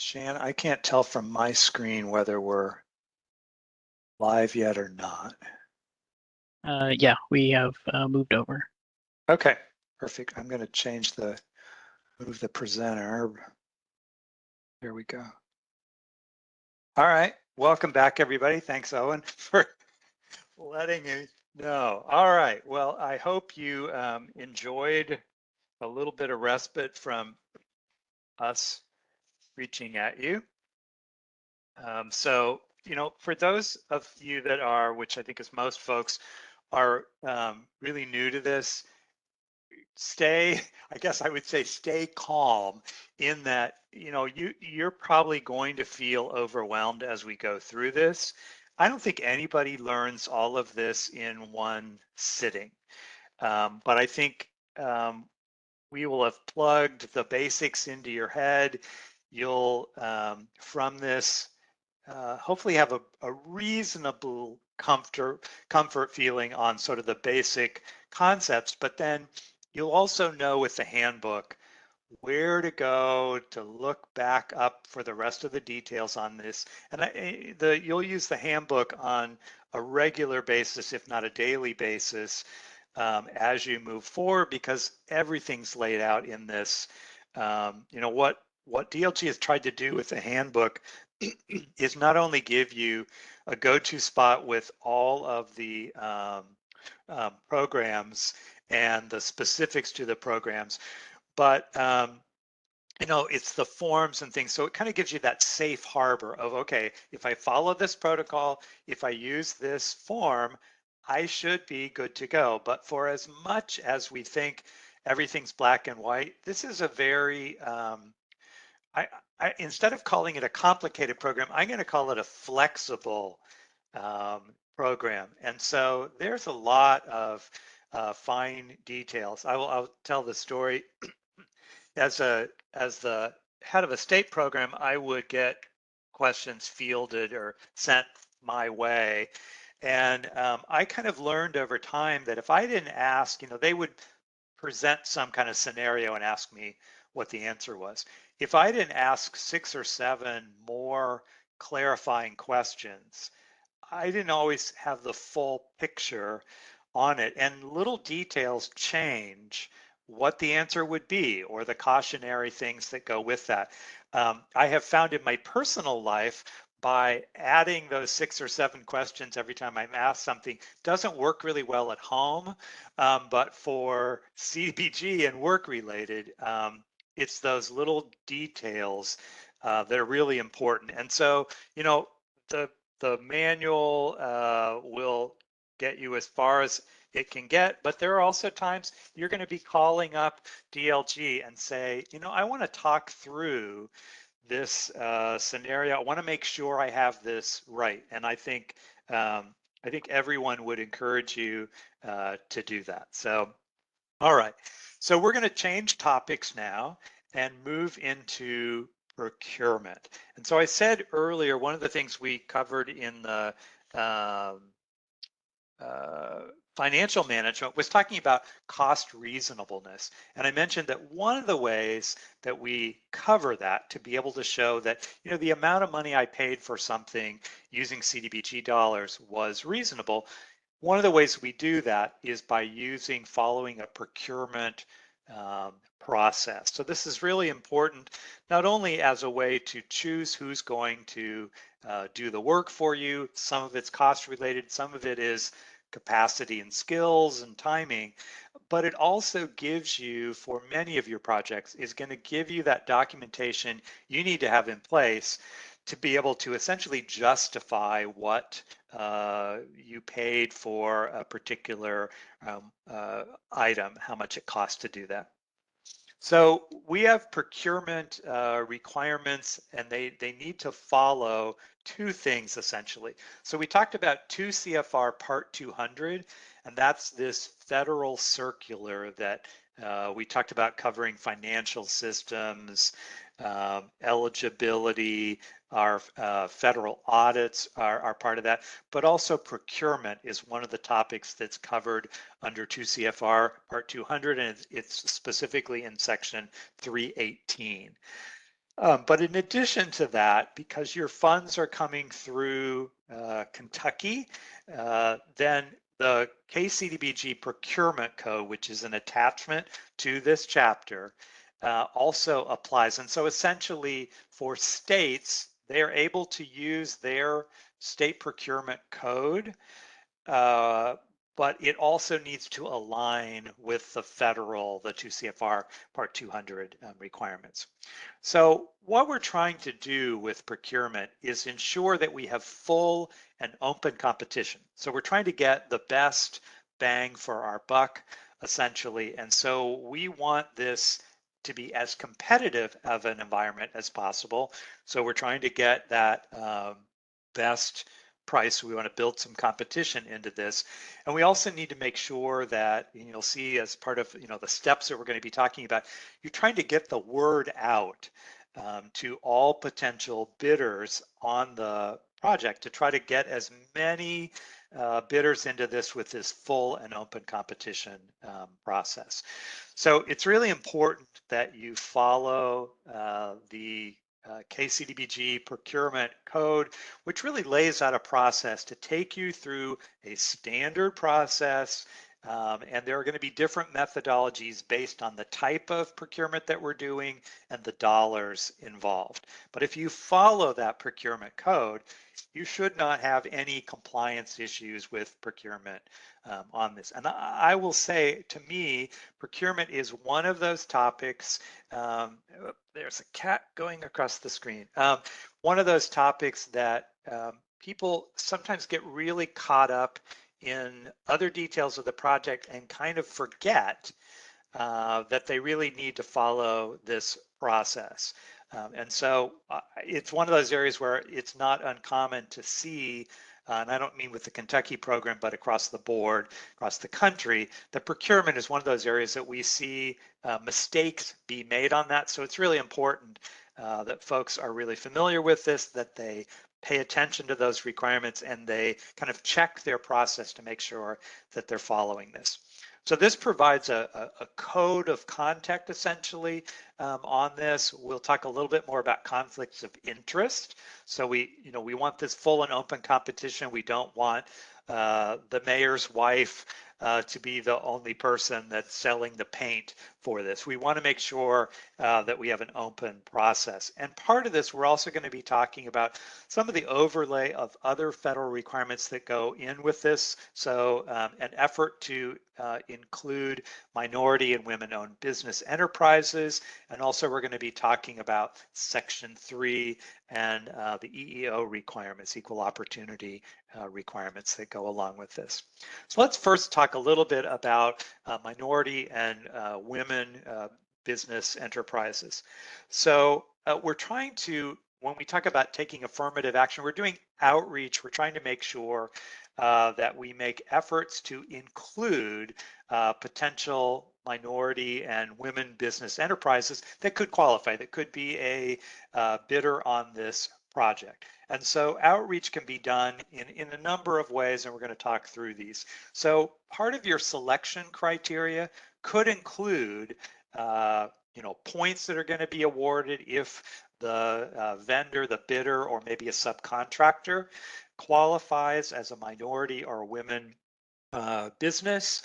Shan, I can't tell from my screen whether we're live yet or not. Yeah, we have moved over. Okay, perfect. I'm going to move the presenter. There we go. All right, welcome back, everybody. Thanks, Owen, for letting me know. All right, well, I hope you enjoyed a little bit of respite from us reaching at you. So, for those of you that are, which I think is most folks, are really new to this, I guess I would say stay calm in that, you're probably going to feel overwhelmed as we go through this. I don't think anybody learns all of this in one sitting. But I think we will have plugged the basics into your head. You'll, from this, hopefully have a reasonable comfort feeling on sort of the basic concepts, but then you'll also know with the handbook where to go to look back up for the rest of the details on this. And you'll use the handbook on a regular basis, if not a daily basis, as you move forward, because everything's laid out in this. What DLG has tried to do with the handbook is not only give you a go-to spot with all of the programs and the specifics to the programs, but it's the forms and things. So it kind of gives you that safe harbor of, okay, if I follow this protocol, if I use this form, I should be good to go. But for as much as we think everything's black and white, this is a very, instead of calling it a complicated program, I'm going to call it a flexible program. And so there's a lot of fine details. I'll tell the story. As the head of a state program, I would get questions fielded or sent my way. And I kind of learned over time that if I didn't ask, they would present some kind of scenario and ask me what the answer was. If I didn't ask 6 or 7 more clarifying questions, I didn't always have the full picture on it, and little details change what the answer would be or the cautionary things that go with that. I have found in my personal life, by adding those 6 or 7 questions every time I'm asked something, doesn't work really well at home, but for CDBG and work related, it's those little details that are really important. And so, the manual will get you as far as it can get, but there are also times you're going to be calling up DLG and say, I want to talk through this scenario. I want to make sure I have this right. And I think everyone would encourage you to do that. So, all right. So we're going to change topics now and move into procurement. And so I said earlier, one of the things we covered in the financial management was talking about cost reasonableness. And I mentioned that one of the ways that we cover that to be able to show that, the amount of money I paid for something using CDBG dollars was reasonable. One of the ways we do that is by following a procurement process. So this is really important, not only as a way to choose who's going to do the work for you. Some of it's cost related, some of it is capacity and skills and timing, but it also gives you, for many of your projects, is going to give you that documentation you need to have in place to be able to essentially justify what you paid for a particular item, how much it costs to do that. So we have procurement requirements, and they need to follow 2 things essentially. So we talked about 2 CFR Part 200, and that's this federal circular that we talked about covering financial systems, eligibility, our federal audits are part of that, but also procurement is one of the topics that's covered under 2 CFR Part 200, and it's specifically in section 318. But in addition to that, because your funds are coming through Kentucky, then the KCDBG procurement code, which is an attachment to this chapter, also applies. And so essentially for states, they're able to use their state procurement code, uh, but it also needs to align with the federal, the 2 CFR Part 200 requirements. So what we're trying to do with procurement is ensure that we have full and open competition. So we're trying to get the best bang for our buck, essentially. And so we want this to be as competitive of an environment as possible. So we're trying to get that best price. We want to build some competition into this. And we also need to make sure that, and you'll see as part of the steps that we're going to be talking about, you're trying to get the word out to all potential bidders on the project to try to get as many bidders into this with this full and open competition process. So it's really important that you follow the KCDBG procurement code, which really lays out a process to take you through a standard process. And there are going to be different methodologies based on the type of procurement that we're doing and the dollars involved. But if you follow that procurement code, you should not have any compliance issues with procurement on this. And I will say, to me, procurement is one of those topics. There's a cat going across the screen. One of those topics that people sometimes get really caught up in other details of the project and kind of forget that they really need to follow this process. And so it's one of those areas where it's not uncommon to see, and I don't mean with the Kentucky program, but across the board, across the country, the procurement is one of those areas that we see mistakes be made on that. So it's really important that folks are really familiar with this, that they pay attention to those requirements, and they kind of check their process to make sure that they're following this. So this provides a code of conduct essentially on this. We'll talk a little bit more about conflicts of interest. So we want this full and open competition. We don't want the mayor's wife to be the only person that's selling the paint for this. We want to make sure that we have an open process. And part of this, we're also going to be talking about some of the overlay of other federal requirements that go in with this. So an effort to include minority and women-owned business enterprises. And also we're going to be talking about Section 3 and the EEO requirements, equal opportunity requirements that go along with this. So let's first talk a little bit about minority and women business enterprises. So we're trying to, when we talk about taking affirmative action, we're doing outreach. We're trying to make sure that we make efforts to include potential minority and women business enterprises that could qualify, that could be a bidder on this project. And so outreach can be done in a number of ways, and we're going to talk through these. So part of your selection criteria could include points that are going to be awarded if the vendor, the bidder, or maybe a subcontractor qualifies as a minority or women business.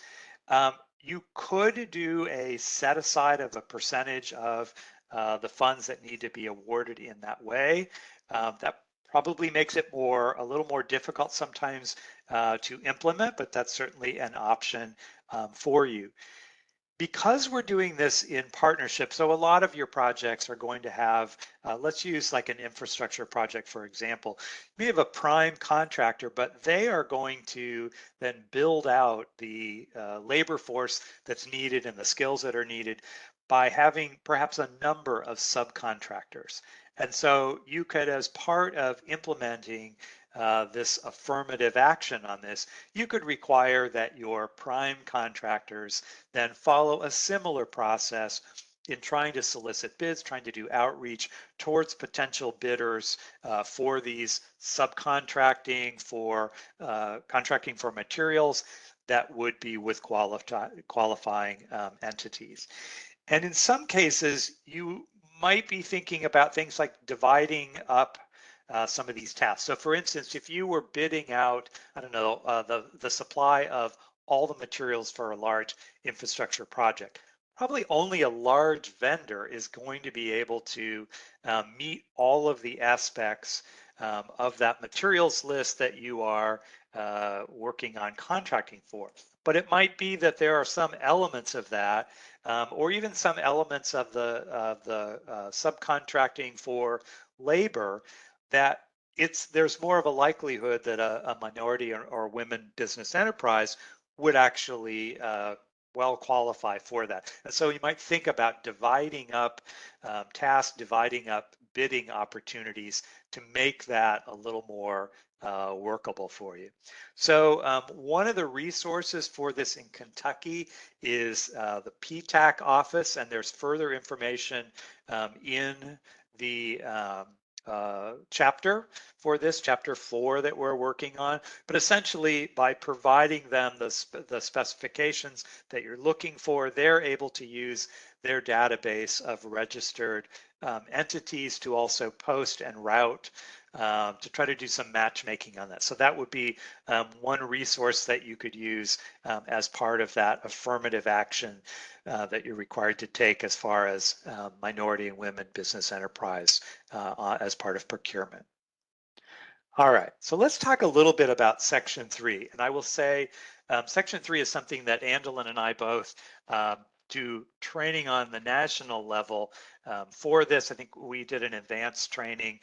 You could do a set aside of a percentage of the funds that need to be awarded in that way. That probably makes it a little more difficult sometimes to implement, but that's certainly an option for you. Because we're doing this in partnership, so a lot of your projects are going to have, let's use like an infrastructure project, for example. We have a prime contractor, but they are going to then build out the labor force that's needed and the skills that are needed by having perhaps a number of subcontractors. And so you could, as part of implementing this affirmative action on this, you could require that your prime contractors then follow a similar process in trying to solicit bids, trying to do outreach towards potential bidders for these subcontracting, for contracting for materials that would be with qualifying entities. And in some cases, you might be thinking about things like dividing up some of these tasks. So for instance, if you were bidding out, I don't know, the supply of all the materials for a large infrastructure project, probably only a large vendor is going to be able to meet all of the aspects of that materials list that you are working on contracting for. But it might be that there are some elements of that, or even some elements of the subcontracting for labor that there's more of a likelihood that a minority or women business enterprise would actually well qualify for that. And so you might think about dividing up tasks, dividing up bidding opportunities to make that a little more workable for you. So one of the resources for this in Kentucky is the PTAC office, and there's further information in the chapter for this, chapter 4 that we're working on. But essentially, by providing them the specifications that you're looking for, they're able to use their database of registered entities to also post and route to try to do some matchmaking on that. So that would be one resource that you could use as part of that affirmative action that you're required to take as far as minority and women business enterprise as part of procurement. All right, so let's talk a little bit about Section 3. And I will say Section 3 is something that Andelin and I both do training on the national level for this. I think we did an advanced training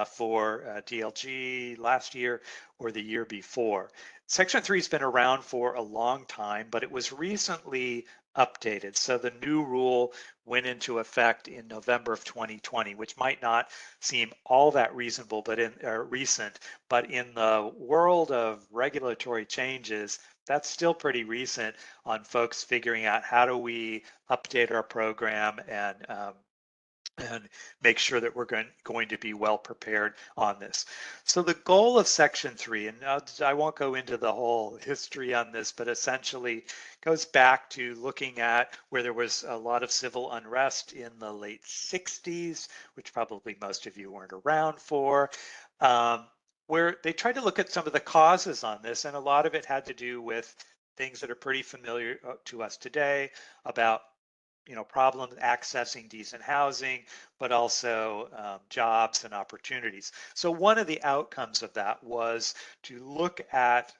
for DLG last year or the year before. Section 3 has been around for a long time, but it was recently updated. So the new rule went into effect in November of 2020, which might not seem all that reasonable, but recent. But in the world of regulatory changes, that's still pretty recent on folks figuring out how do we update our program and make sure that we're going to be well prepared on this. So the goal of Section 3, and I won't go into the whole history on this, but essentially goes back to looking at where there was a lot of civil unrest in the late 60s, which probably most of you weren't around for, where they tried to look at some of the causes on this, and a lot of it had to do with things that are pretty familiar to us today about problems accessing decent housing, but also jobs and opportunities. So one of the outcomes of that was to look at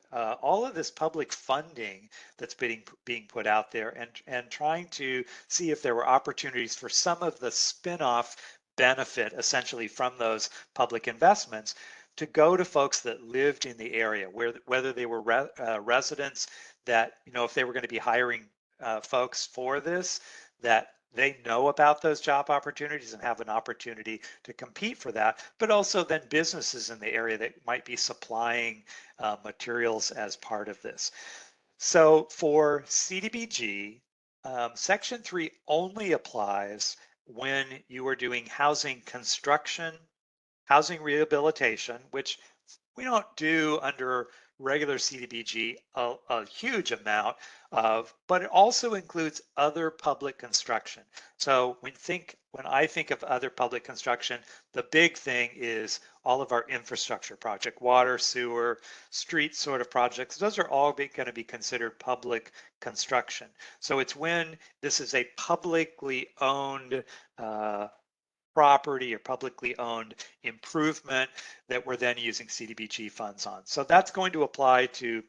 all of this public funding that's being put out there and trying to see if there were opportunities for some of the spin-off benefit essentially from those public investments to go to folks that lived in the area, whether they were residents that, if they were going to be hiring folks for this, that they know about those job opportunities and have an opportunity to compete for that, but also then businesses in the area that might be supplying materials as part of this. So for CDBG, Section 3 only applies when you are doing housing construction, housing rehabilitation, which we don't do under regular CDBG a huge amount of, but it also includes other public construction. So when I think of other public construction, the big thing is all of our infrastructure project, water, sewer, street sort of projects. Those are all going to be considered public construction. So it's when this is a publicly owned property or publicly owned improvement that we're then using CDBG funds on. So that's going to apply to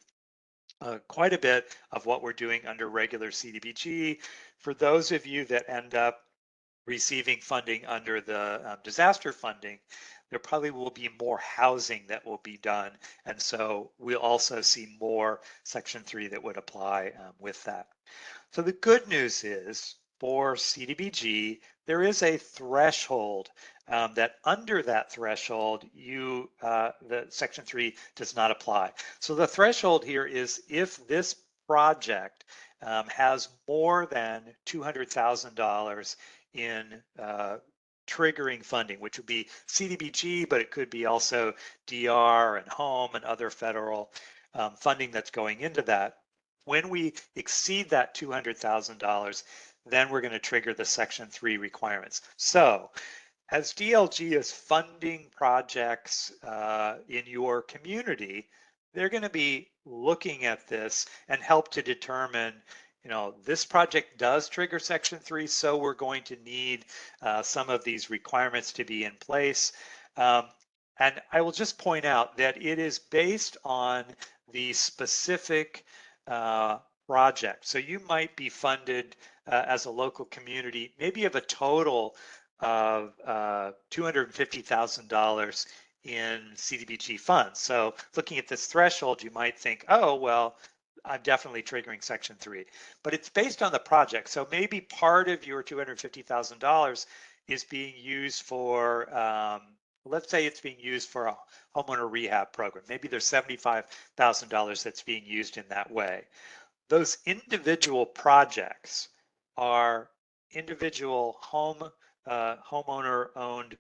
quite a bit of what we're doing under regular CDBG. For those of you that end up receiving funding under the disaster funding, there probably will be more housing that will be done. And so we'll also see more Section 3 that would apply with that. So the good news is for CDBG, there is a threshold that under that threshold, the Section 3 does not apply. So the threshold here is if this project has more than $200,000 in triggering funding, which would be CDBG, but it could be also DR and home and other federal funding that's going into that. When we exceed that $200,000, then we're going to trigger the Section 3 requirements. So as DLG is funding projects in your community, they're going to be looking at this and help to determine, this project does trigger Section 3, so we're going to need some of these requirements to be in place. And I will just point out that it is based on the specific project. So you might be funded as a local community, maybe of a total of $250,000 in CDBG funds. So looking at this threshold, you might think, oh, well, I'm definitely triggering Section 3. But it's based on the project. So maybe part of your $250,000 is being used for, let's say it's being used for a homeowner rehab program. Maybe there's $75,000 that's being used in that way. Those individual projects are individual homeowner owned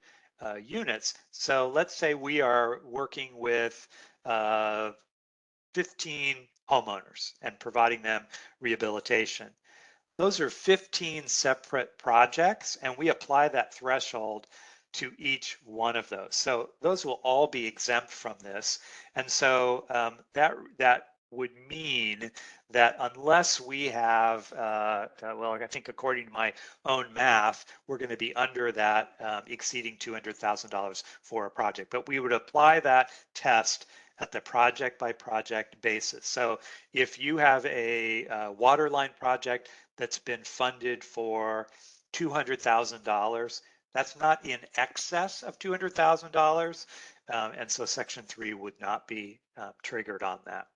units. So let's say we are working with 15 homeowners and providing them rehabilitation. Those are 15 separate projects, and we apply that threshold to each one of those. So those will all be exempt from this. And so that would mean that unless we have, well, I think according to my own math, we're going to be under that exceeding $200,000 for a project. But we would apply that test at the project by project basis. So if you have a water line project that's been funded for $200,000, that's not in excess of $200,000. And so Section 3 would not be triggered on that.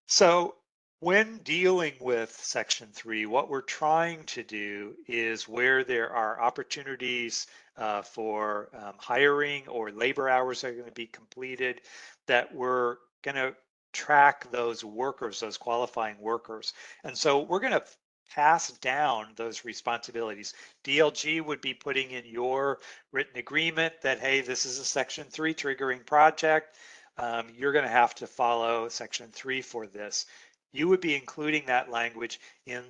So when dealing with Section 3, what we're trying to do is where there are opportunities for hiring or labor hours are going to be completed, that we're going to track those workers, those qualifying workers. And so we're going to pass down those responsibilities. DLG would be putting in your written agreement that, hey, this is a Section 3 triggering project. You're going to have to follow Section 3 for this. You would be including that language in,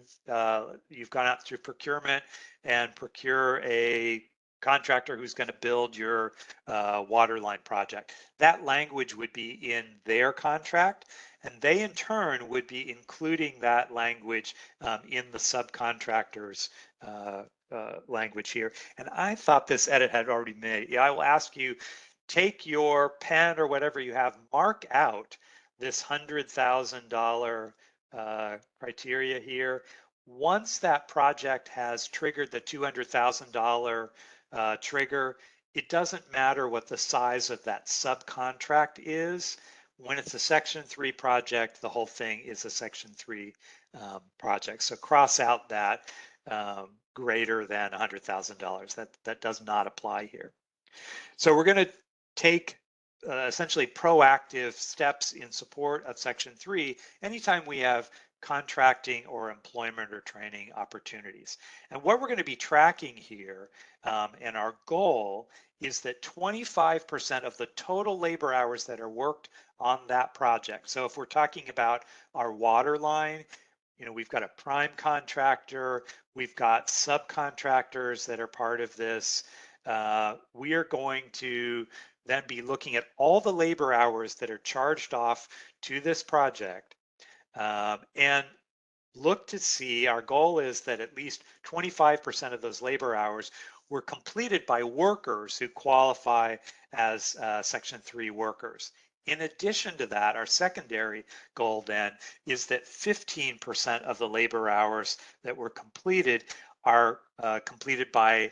you've gone out through procurement and procure a contractor who's going to build your water line project. That language would be in their contract, and they in turn would be including that language in the subcontractor's language here. And I thought this edit had already made. Yeah, I will ask you, take your pen or whatever you have, mark out this $100,000 criteria here. Once that project has triggered the $200,000 trigger, it doesn't matter what the size of that subcontract is. When it's a Section 3 project, the whole thing is a Section 3 project. So cross out that greater than $100,000. That does not apply here. So we're going to take essentially proactive steps in support of Section 3 anytime we have contracting or employment or training opportunities. And what we're going to be tracking here, and our goal is that 25% of the total labor hours that are worked on that project. So if we're talking about our water line, we've got a prime contractor, we've got subcontractors that are part of this. We are going to then be looking at all the labor hours that are charged off to this project and look to see, our goal is that at least 25% of those labor hours were completed by workers who qualify as Section 3 workers. In addition to that, our secondary goal then is that 15% of the labor hours that were completed are completed by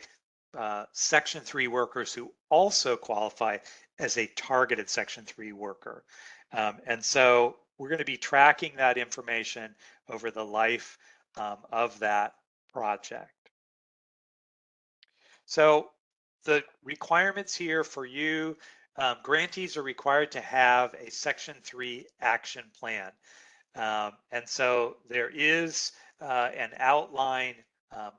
Section 3 workers who also qualify as a targeted Section 3 worker. And so we're going to be tracking that information over the life of that project. So the requirements here for you, grantees are required to have a Section 3 action plan. And so there is an outline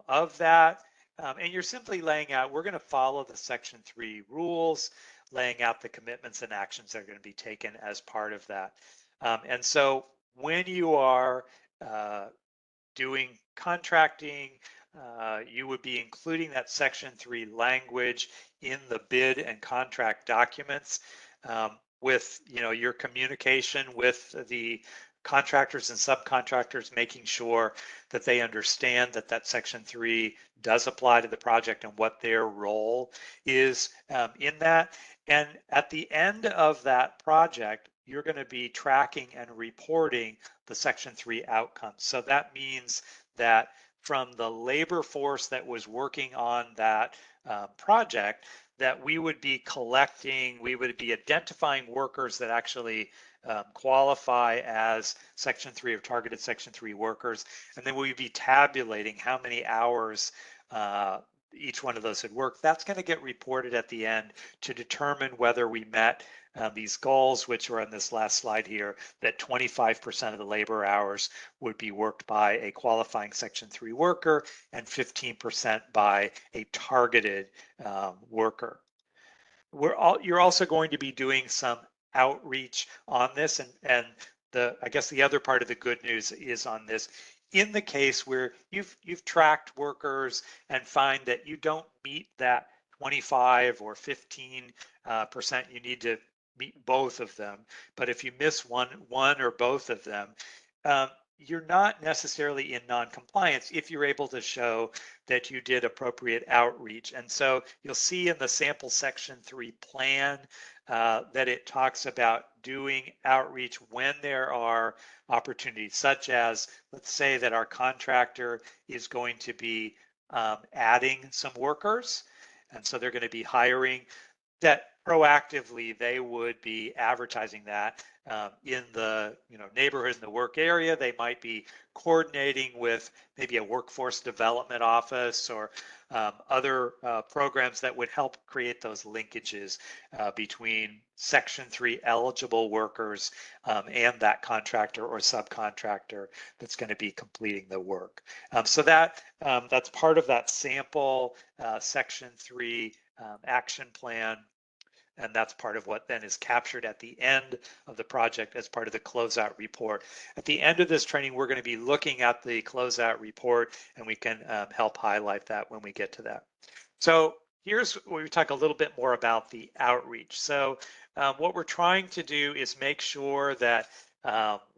of that. And you're simply laying out, we're going to follow the Section 3 rules, laying out the commitments and actions that are going to be taken as part of that. And so when you are doing contracting, you would be including that Section 3 language in the bid and contract documents, with your communication with the contractors and subcontractors, making sure that they understand that that Section 3 does apply to the project and what their role is in that. And at the end of that project, you're going to be tracking and reporting the Section 3 outcomes. So that means that from the labor force that was working on that project, that we would be collecting, we would be identifying workers that actually qualify as Section 3 or targeted Section 3 workers, and then we'd be tabulating how many hours each one of those had worked. That's going to get reported at the end to determine whether we met these goals, which are on this last slide here, that 25% of the labor hours would be worked by a qualifying Section 3 worker and 15% by a targeted worker. You're also going to be doing some outreach on this, and I guess the other part of the good news is on this. In the case where you've tracked workers and find that you don't meet that 25 or 15%, you need to meet both of them. But if you miss one or both of them, you're not necessarily in non-compliance if you're able to show that you did appropriate outreach. And so you'll see in the sample Section 3 plan that it talks about doing outreach when there are opportunities, such as, let's say that our contractor is going to be adding some workers, and so they're going to be hiring, that proactively they would be advertising that in the neighborhood, in the work area. They might be coordinating with maybe a workforce development office or other programs that would help create those linkages between Section 3 eligible workers and that contractor or subcontractor that's going to be completing the work. So that's part of that sample Section 3 action plan. And that's part of what then is captured at the end of the project as part of the closeout report. At the end of this training, we're going to be looking at the closeout report, and we can help highlight that when we get to that. So here's where we talk a little bit more about the outreach. So what we're trying to do is make sure that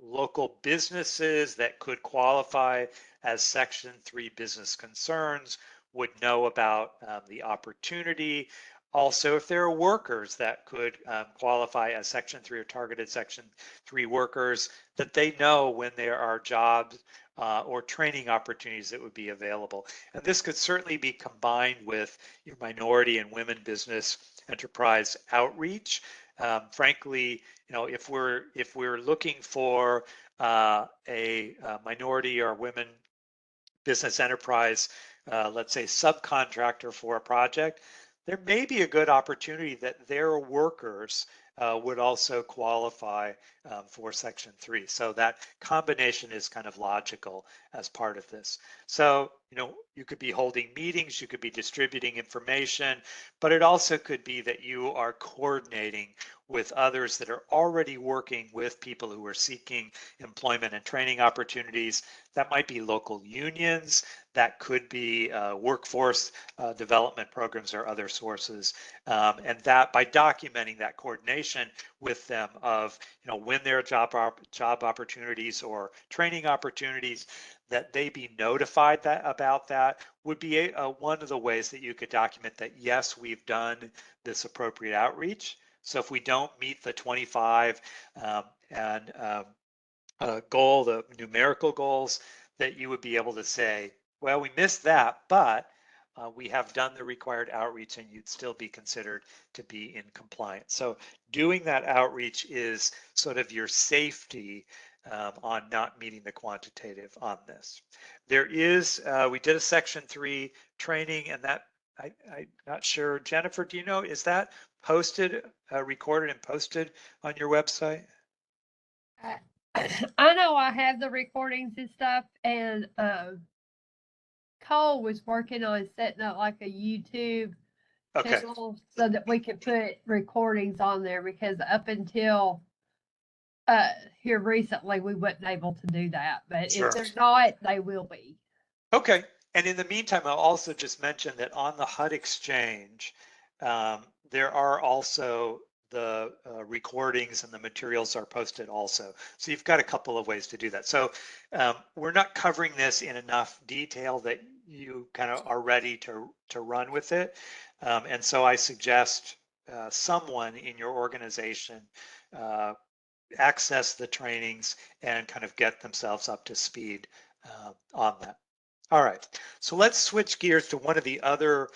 local businesses that could qualify as Section 3 business concerns would know about the opportunity. Also, if there are workers that could qualify as Section 3 or targeted Section 3 workers, that they know when there are jobs or training opportunities that would be available. And this could certainly be combined with your minority and women business enterprise outreach. Frankly, if we're looking for a minority or women business enterprise, let's say subcontractor for a project, there may be a good opportunity that their workers would also qualify for Section 3. So that combination is kind of logical as part of this. So, you could be holding meetings, you could be distributing information, but it also could be that you are coordinating with others that are already working with people who are seeking employment and training opportunities. That might be local unions, that could be workforce development programs or other sources. And that by documenting that coordination with them of, when there are job opportunities or training opportunities, that they be notified about that would be one of the ways that you could document that, yes, we've done this appropriate outreach. So if we don't meet the 25 goal, the numerical goals, that you would be able to say, well, we missed that, but we have done the required outreach, and you'd still be considered to be in compliance. So doing that outreach is sort of your safety on not meeting the quantitative on this. There is, we did a Section 3 training, and that I'm not sure, Jennifer, do you know, is that posted, recorded and posted on your website? I know I have the recordings and stuff, and Cole was working on setting up like a YouTube channel so that we could put recordings on there, because up until here recently, we wasn't able to do that, but Sure. if they're not, they will be. Okay. And in the meantime, I'll also just mention that on the HUD Exchange, there are also the recordings and the materials are posted also. So you've got a couple of ways to do that. So we're not covering this in enough detail that you kind of are ready to run with it. And so I suggest someone in your organization access the trainings and kind of get themselves up to speed on that. All right, so let's switch gears to one of the other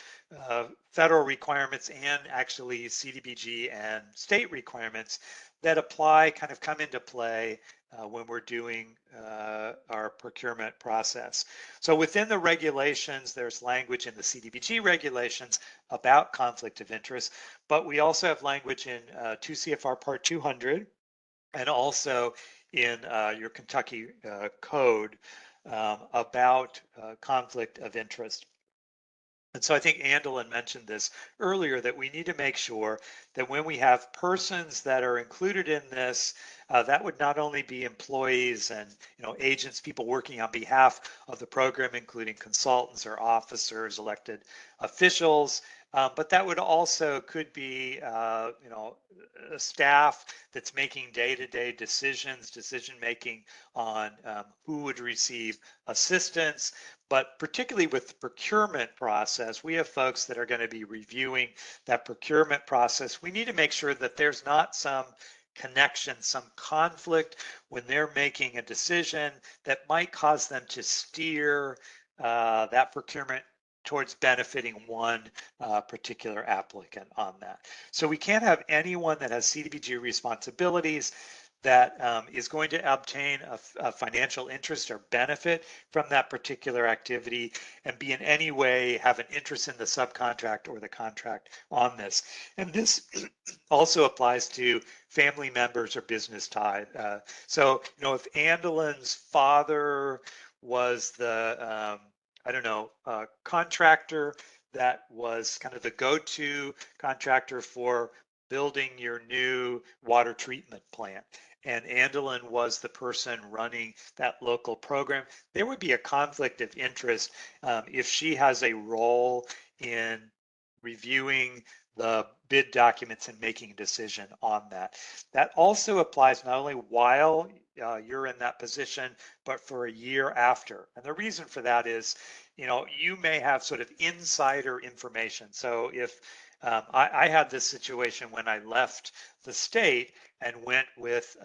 federal requirements and actually CDBG and state requirements that apply, kind of come into play when we're doing our procurement process. So within the regulations, there's language in the CDBG regulations about conflict of interest, but we also have language in 2 CFR Part 200 and also in your Kentucky code about conflict of interest. And so I think Andelin mentioned this earlier, that we need to make sure that when we have persons that are included in this, that would not only be employees and agents, people working on behalf of the program, including consultants or officers, elected officials, but that would also could be a staff that's making day-to-day decision making on who would receive assistance. But particularly with the procurement process, we have folks that are going to be reviewing that procurement process. We need to make sure that there's not some connection, some conflict when they're making a decision that might cause them to steer that procurement towards benefiting one particular applicant on that. So we can't have anyone that has CDBG responsibilities that is going to obtain a financial interest or benefit from that particular activity and be in any way have an interest in the subcontract or the contract on this. And this also applies to family members or business ties. So, if Andelin's father was the, I don't know, contractor that was kind of the go-to contractor for building your new water treatment plant, and Andelin was the person running that local program, there would be a conflict of interest if she has a role in reviewing the bid documents and making a decision on that. That also applies not only while you're in that position, but for a year after. And the reason for that is, you may have sort of insider information. So if I had this situation when I left the state and went with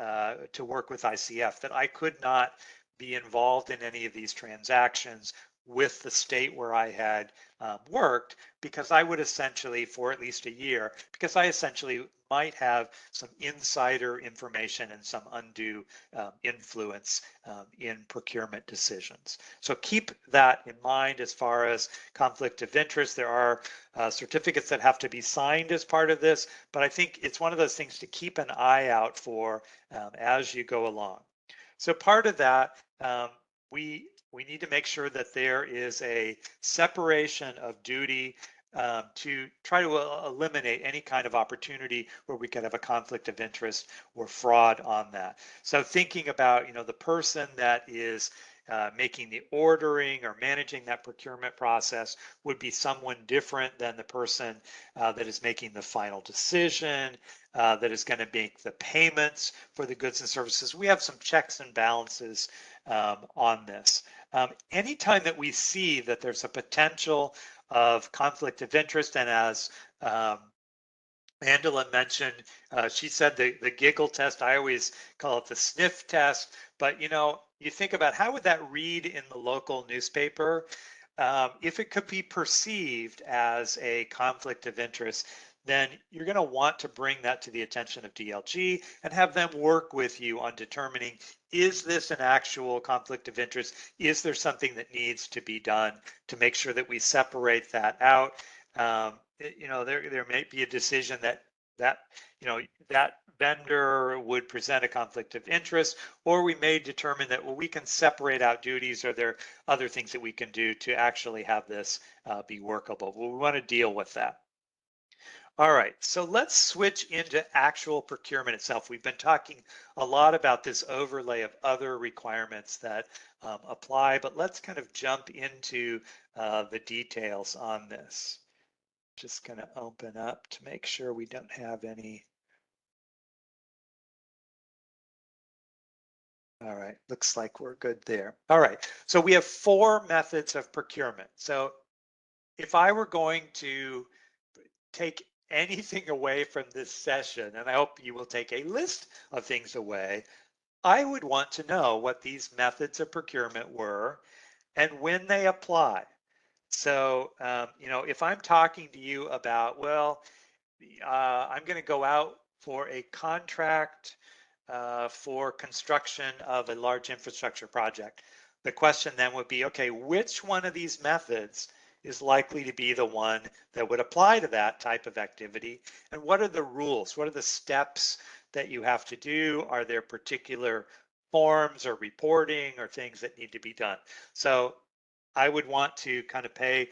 to work with ICF, that I could not be involved in any of these transactions with the state where I had worked, because I would essentially, for at least a year, because I essentially might have some insider information and some undue influence in procurement decisions. So keep that in mind as far as conflict of interest. There are certificates that have to be signed as part of this, but I think it's one of those things to keep an eye out for as you go along. So part of that, we need to make sure that there is a separation of duty to try to eliminate any kind of opportunity where we could have a conflict of interest or fraud on that. So thinking about, the person that is making the ordering or managing that procurement process would be someone different than the person that is making the final decision, that is going to make the payments for the goods and services. We have some checks and balances on this. Anytime that we see that there's a potential of conflict of interest, and as Angela mentioned, she said the giggle test, I always call it the sniff test, but you think about how would that read in the local newspaper? If it could be perceived as a conflict of interest, then you're going to want to bring that to the attention of DLG and have them work with you on determining, is this an actual conflict of interest? Is there something that needs to be done to make sure that we separate that out? There may be a decision that vendor would present a conflict of interest, or we may determine that, well, we can separate out duties, or there are other things that we can do to actually have this be workable. Well, we want to deal with that. All right, so let's switch into actual procurement itself. We've been talking a lot about this overlay of other requirements that apply, but let's kind of jump into the details on this. Just going to open up to make sure we don't have any. All right, looks like we're good there. All right, so we have 4 methods of procurement. So if I were going to take anything away from this session, and I hope you will take a list of things away, I would want to know what these methods of procurement were and when they apply. So, if I'm talking to you about, well, I'm going to go out for a contract for construction of a large infrastructure project. The question then would be, okay, which one of these methods is likely to be the one that would apply to that type of activity? And what are the rules? What are the steps that you have to do? Are there particular forms or reporting or things that need to be done? So I would want to kind of pay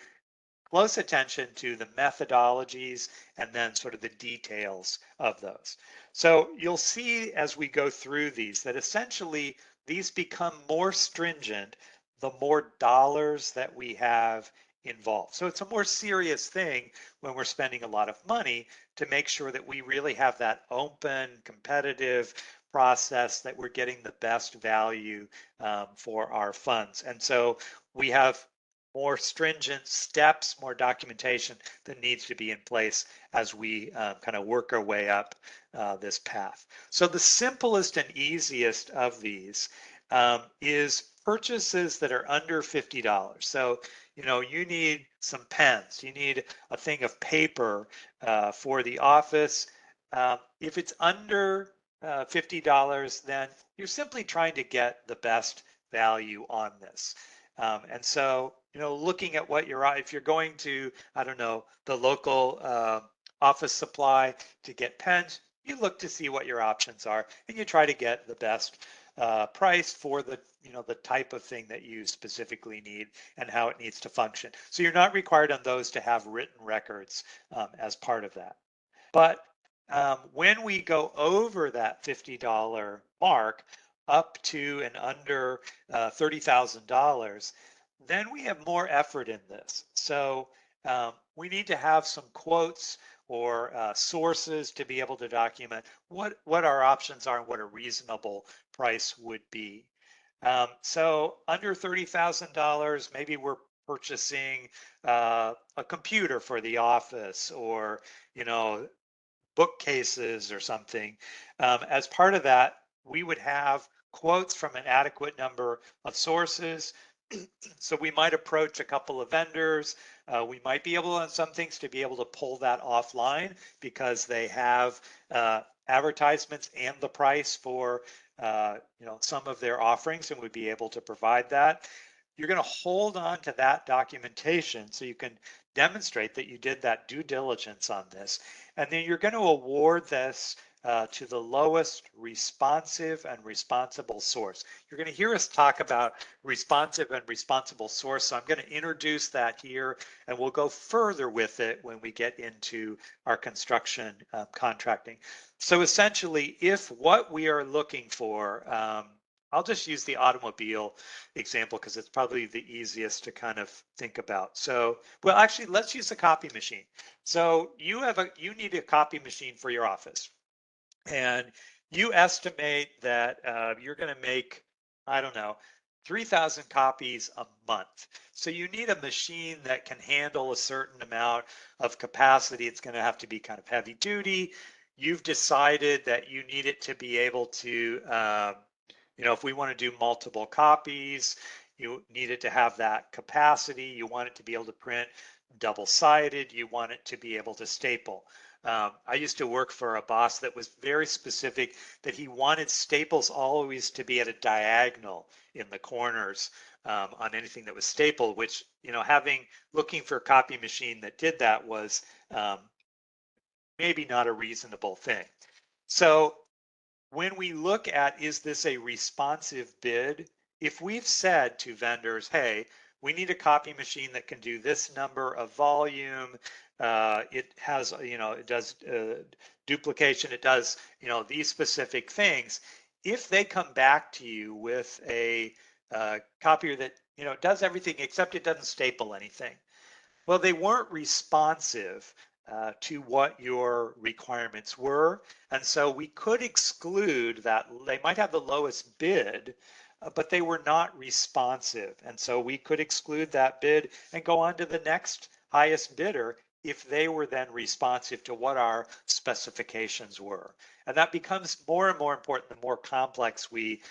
close attention to the methodologies and then sort of the details of those. So you'll see as we go through these that essentially these become more stringent the more dollars that we have involved. So it's a more serious thing when we're spending a lot of money to make sure that we really have that open, competitive process, that we're getting the best value for our funds. And so we have more stringent steps, more documentation that needs to be in place as we kind of work our way up this path. So the simplest and easiest of these is purchases that are under $50. So, you need some pens, you need a thing of paper for the office. If it's under $50, then you're simply trying to get the best value on this. And so, looking at what if you're going to, I don't know, the local office supply to get pens, you look to see what your options are and you try to get the best price for the, the type of thing that you specifically need and how it needs to function. So you're not required on those to have written records as part of that. But when we go over that $50 mark, up to and under $30,000, then we have more effort in this. So we need to have some quotes or sources to be able to document what our options are and what a reasonable price would be. So under $30,000, maybe we're purchasing a computer for the office, or bookcases or something. As part of that, we would have quotes from an adequate number of sources. So we might approach a couple of vendors. We might be able on some things to be able to pull that offline because they have advertisements and the price for some of their offerings, and would be able to provide that. You're going to hold on to that documentation so you can demonstrate that you did that due diligence on this. And then you're going to award this to the lowest responsive and responsible source. You're going to hear us talk about responsive and responsible source. So I'm going to introduce that here, and we'll go further with it when we get into our construction contracting. So essentially, if what we are looking for, I'll just use the automobile example because it's probably the easiest to kind of think about. So, well, actually, let's use a copy machine. So you need a copy machine for your office, and you estimate that you're going to make, I don't know, 3,000 copies a month. So you need a machine that can handle a certain amount of capacity. It's going to have to be kind of heavy duty. You've decided that you need it to be able to if we want to do multiple copies, you need it to have that capacity. You want it to be able to print double-sided. You want it to be able to staple. I used to work for a boss that was very specific that he wanted staples always to be at a diagonal in the corners on anything that was stapled, which, looking for a copy machine that did that was maybe not a reasonable thing. So when we look at, is this a responsive bid? If we've said to vendors, hey, we need a copy machine that can do this number of volume. It has, it does duplication. It does, these specific things. If they come back to you with a copier that, does everything except it doesn't staple anything, well, they weren't responsive to what your requirements were. And so we could exclude that. They might have the lowest bid, but they were not responsive. And so we could exclude that bid and go on to the next highest bidder if they were then responsive to what our specifications were. And that becomes more and more important the more complex we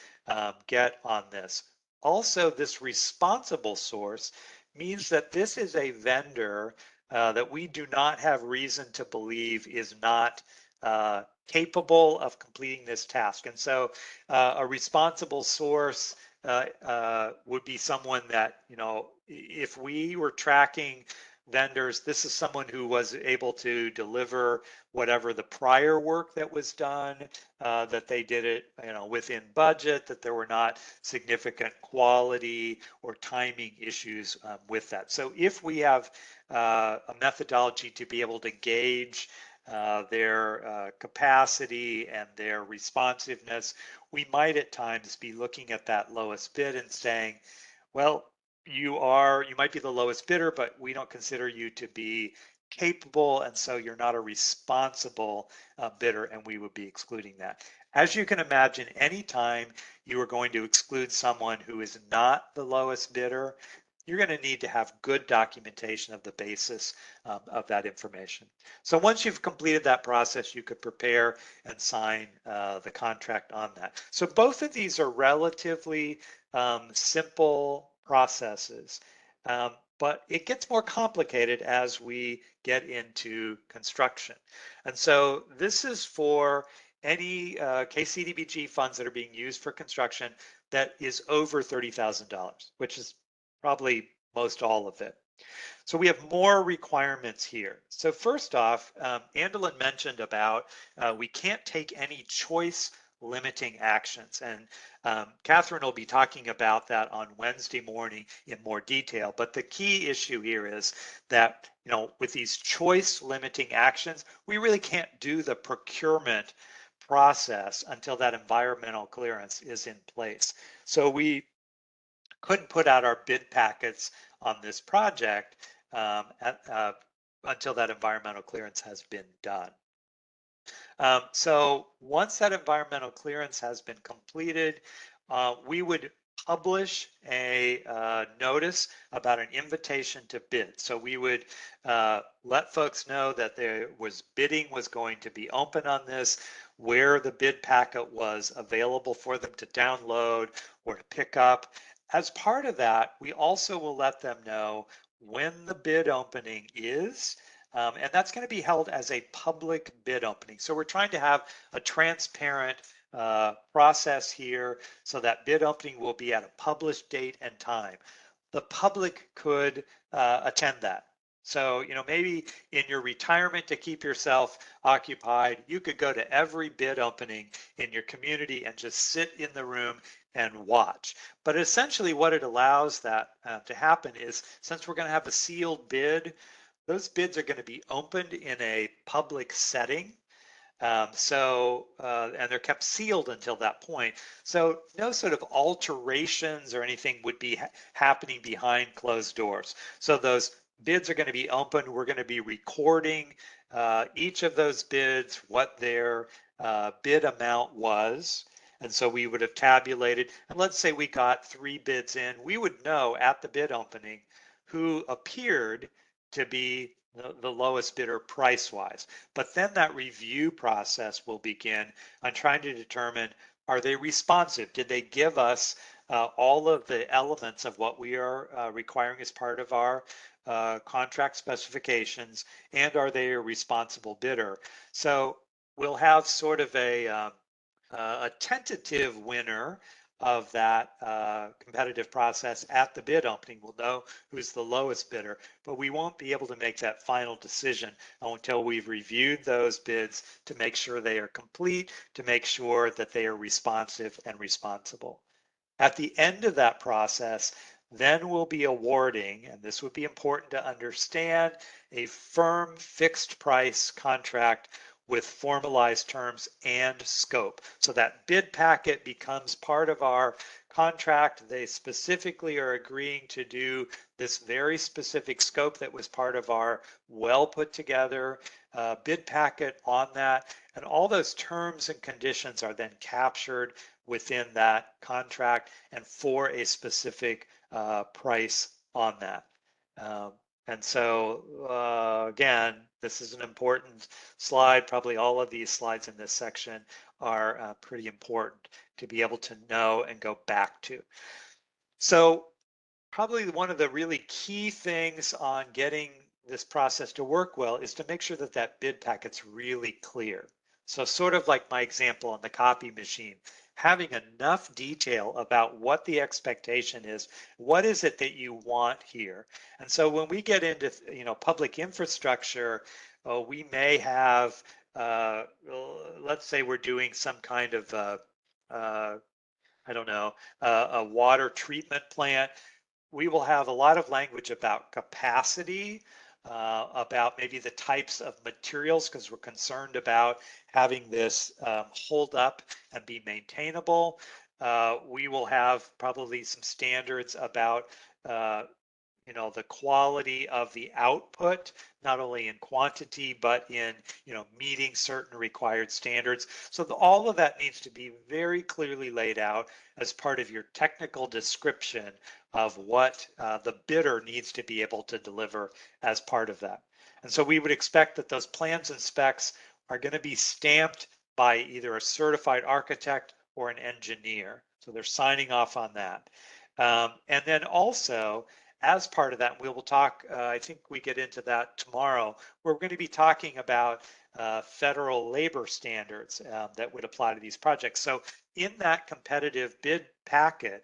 get on this. Also, this responsible source means that this is a vendor that we do not have reason to believe is not capable of completing this task. And so a responsible source would be someone that, if we were tracking vendors, this is someone who was able to deliver whatever the prior work that was done, that they did it, within budget, that there were not significant quality or timing issues with that. So if we have a methodology to be able to gauge their capacity and their responsiveness, we might at times be looking at that lowest bid and saying, well, you might be the lowest bidder, but we don't consider you to be capable, and so you're not a responsible bidder, and we would be excluding that. As you can imagine, anytime you are going to exclude someone who is not the lowest bidder, you're going to need to have good documentation of the basis of that information. So once you've completed that process, you could prepare and sign the contract on that. So both of these are relatively simple processes, but it gets more complicated as we get into construction. And so this is for any CDBG funds that are being used for construction that is over $30,000, which is probably most all of it. So we have more requirements here. So first off, Andelin mentioned about we can't take any choice limiting actions. And Catherine will be talking about that on Wednesday morning in more detail. But the key issue here is that, with these choice limiting actions, we really can't do the procurement process until that environmental clearance is in place. So we couldn't put out our bid packets on this project until that environmental clearance has been done. So once that environmental clearance has been completed, we would publish a notice about an invitation to bid. So we would let folks know that bidding was going to be open on this, where the bid packet was available for them to download or to pick up. As part of that, we also will let them know when the bid opening is, and that's going to be held as a public bid opening. So we're trying to have a transparent process here so that bid opening will be at a published date and time. The public could attend that. So, maybe in your retirement to keep yourself occupied, you could go to every bid opening in your community and just sit in the room and watch. But essentially what it allows that to happen is, since we're going to have a sealed bid, those bids are going to be opened in a public setting. And they're kept sealed until that point. So no sort of alterations or anything would be happening behind closed doors. So those bids are going to be open. We're going to be recording each of those bids, what their bid amount was. And so we would have tabulated, and let's say we got 3 bids in, we would know at the bid opening who appeared to be the lowest bidder price-wise. But then that review process will begin on trying to determine, are they responsive? Did they give us all of the elements of what we are requiring as part of our contract specifications, and are they a responsible bidder? So we'll have sort of a tentative winner of that competitive process at the bid opening. We'll know who's the lowest bidder, but we won't be able to make that final decision until we've reviewed those bids to make sure they are complete, to make sure that they are responsive and responsible. At the end of that process, Then we'll be awarding, and this would be important to understand, a firm fixed price contract with formalized terms and scope. So that bid packet becomes part of our contract. They specifically are agreeing to do this very specific scope that was part of our well put together bid packet on that. And all those terms and conditions are then captured within that contract and for a specific price on that. And so again, this is an important slide. Probably all of these slides in this section are pretty important to be able to know and go back to. So probably one of the really key things on getting this process to work well is to make sure that that bid packet's really clear. So sort of like my example on the copy machine, having enough detail about what the expectation is, what is it that you want here. And so when we get into public infrastructure, we may have, let's say we're doing some kind of, I don't know, a water treatment plant. We will have a lot of language about capacity, about maybe the types of materials, because we're concerned about having this hold up and be maintainable. We will have probably some standards about the quality of the output, not only in quantity, but in, meeting certain required standards. So all of that needs to be very clearly laid out as part of your technical description of what the bidder needs to be able to deliver as part of that. And so we would expect that those plans and specs are going to be stamped by either a certified architect or an engineer. So they're signing off on that. And then also, as part of that, we will talk, I think we get into that tomorrow, we're going to be talking about federal labor standards that would apply to these projects. So in that competitive bid packet,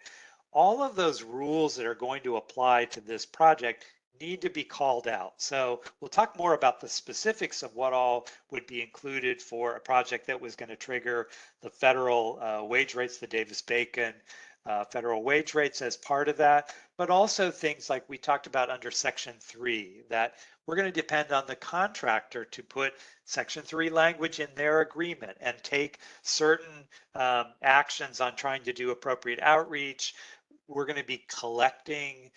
all of those rules that are going to apply to this project need to be called out. So we'll talk more about the specifics of what all would be included for a project that was going to trigger the federal wage rates, the Davis-Bacon federal wage rates as part of that, but also things like we talked about under Section 3, that we're going to depend on the contractor to put Section 3 language in their agreement and take certain actions on trying to do appropriate outreach. We're going to be collecting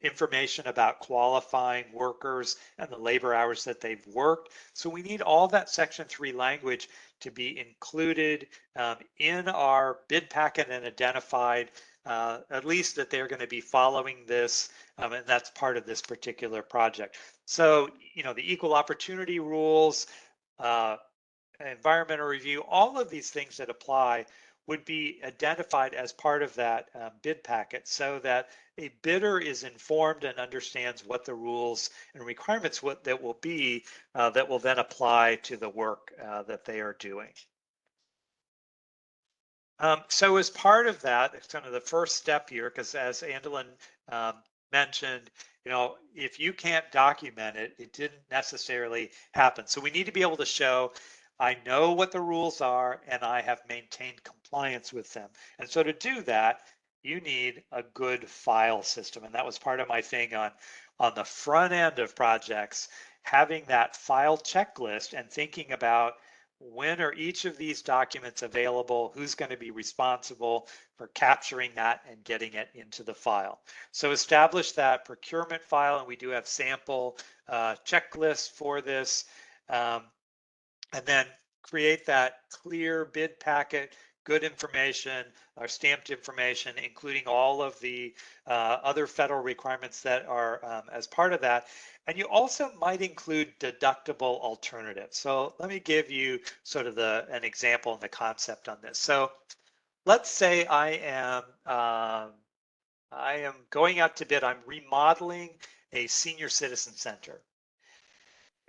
information about qualifying workers and the labor hours that they've worked. So we need all that Section 3 language to be included in our bid packet and identified, at least that they're going to be following this, and that's part of this particular project. So, the equal opportunity rules, environmental review, all of these things that apply would be identified as part of that bid packet so that a bidder is informed and understands what the rules and requirements that will be that will then apply to the work that they are doing. So as part of that, it's kind of the first step here, because as Andelin mentioned, if you can't document it, it didn't necessarily happen. So we need to be able to show, I know what the rules are and I have maintained compliance with them. And so to do that, you need a good file system. And that was part of my thing on the front end of projects, having that file checklist and thinking about when are each of these documents available, who's going to be responsible for capturing that and getting it into the file. So establish that procurement file, and we do have sample checklists for this. And then create that clear bid packet, good information, or stamped information, including all of the other federal requirements that are as part of that. And you also might include deductible alternatives. So let me give you sort of an example and the concept on this. So let's say I am going out to bid, I'm remodeling a senior citizen center.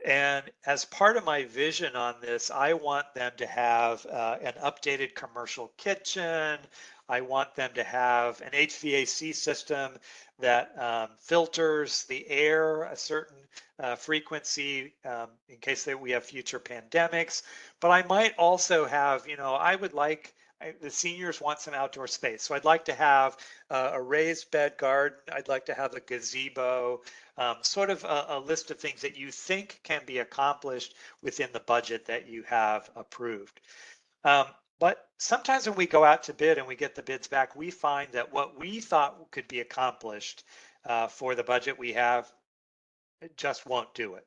And as part of my vision on this, I want them to have an updated commercial kitchen. I want them to have an HVAC system that filters the air a certain frequency in case that we have future pandemics. But I might also have, the seniors want some outdoor space. So I'd like to have a raised bed garden. I'd like to have a gazebo, sort of a list of things that you think can be accomplished within the budget that you have approved. But sometimes when we go out to bid and we get the bids back, we find that what we thought could be accomplished for the budget we have, it just won't do it.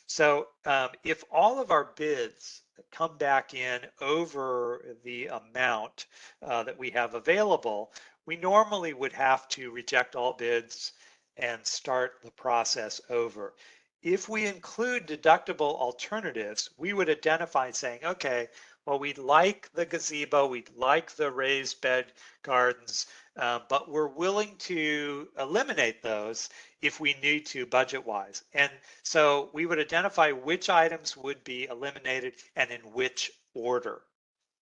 So if all of our bids come back in over the amount that we have available, we normally would have to reject all bids and start the process over. If we include deductible alternatives, we would identify saying, okay, well, we'd like the gazebo, we'd like the raised bed gardens, but we're willing to eliminate those if we need to budget wise. And so we would identify which items would be eliminated and in which order.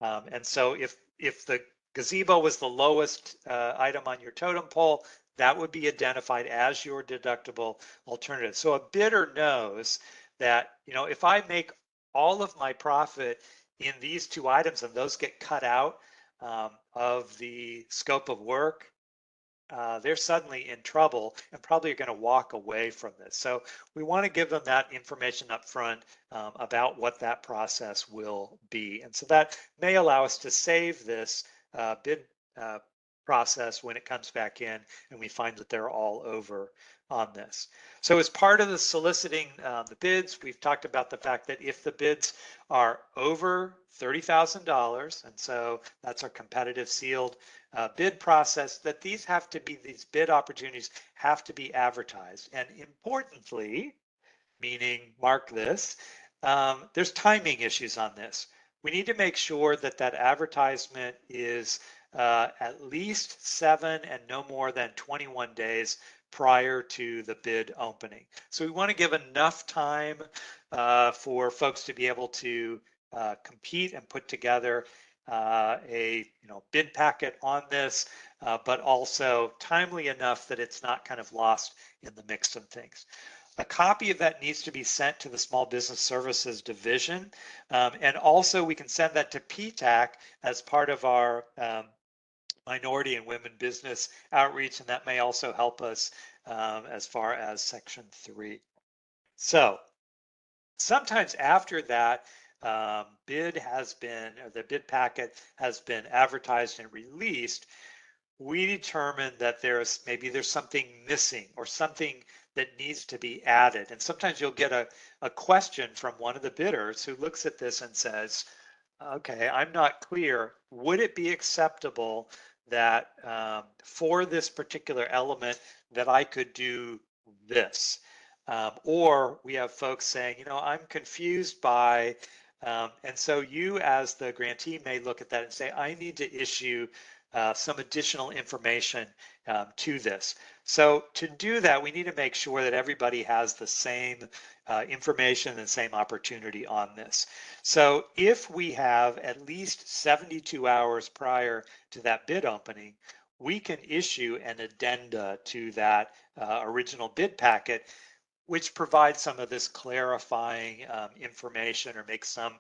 And so if the gazebo was the lowest item on your totem pole, that would be identified as your deductible alternative. So a bidder knows that, you know, if I make all of my profit in these two items and those get cut out of the scope of work, they're suddenly in trouble and probably are going to walk away from this. So we want to give them that information up front about what that process will be. And so that may allow us to save this bid process when it comes back in and we find that they're all over on this. So as part of the soliciting the bids, we've talked about the fact that if the bids are over $30,000, and so that's our competitive sealed bid process, that these bid opportunities have to be advertised. And importantly, meaning mark this, there's timing issues on this. We need to make sure that that advertisement is at least 7 and no more than 21 days prior to the bid opening. So we want to give enough time for folks to be able to compete and put together a bid packet on this, but also timely enough that it's not kind of lost in the mix of things. A copy of that needs to be sent to the Small Business Services Division, and also we can send that to PTAC as part of our minority and women business outreach, and that may also help us as far as Section 3. So sometimes after that bid has been, or the bid packet has been advertised and released, we determine that there's something missing or something that needs to be added. And sometimes you'll get a question from one of the bidders who looks at this and says, okay, I'm not clear. Would it be acceptable that for this particular element that I could do this? Or we have folks saying, you know, I'm confused by, and so you as the grantee may look at that and say, I need to issue some additional information to this. So to do that, we need to make sure that everybody has the same information and the same opportunity on this. So if we have at least 72 hours prior to that bid opening, we can issue an addenda to that original bid packet, which provides some of this clarifying information or makes some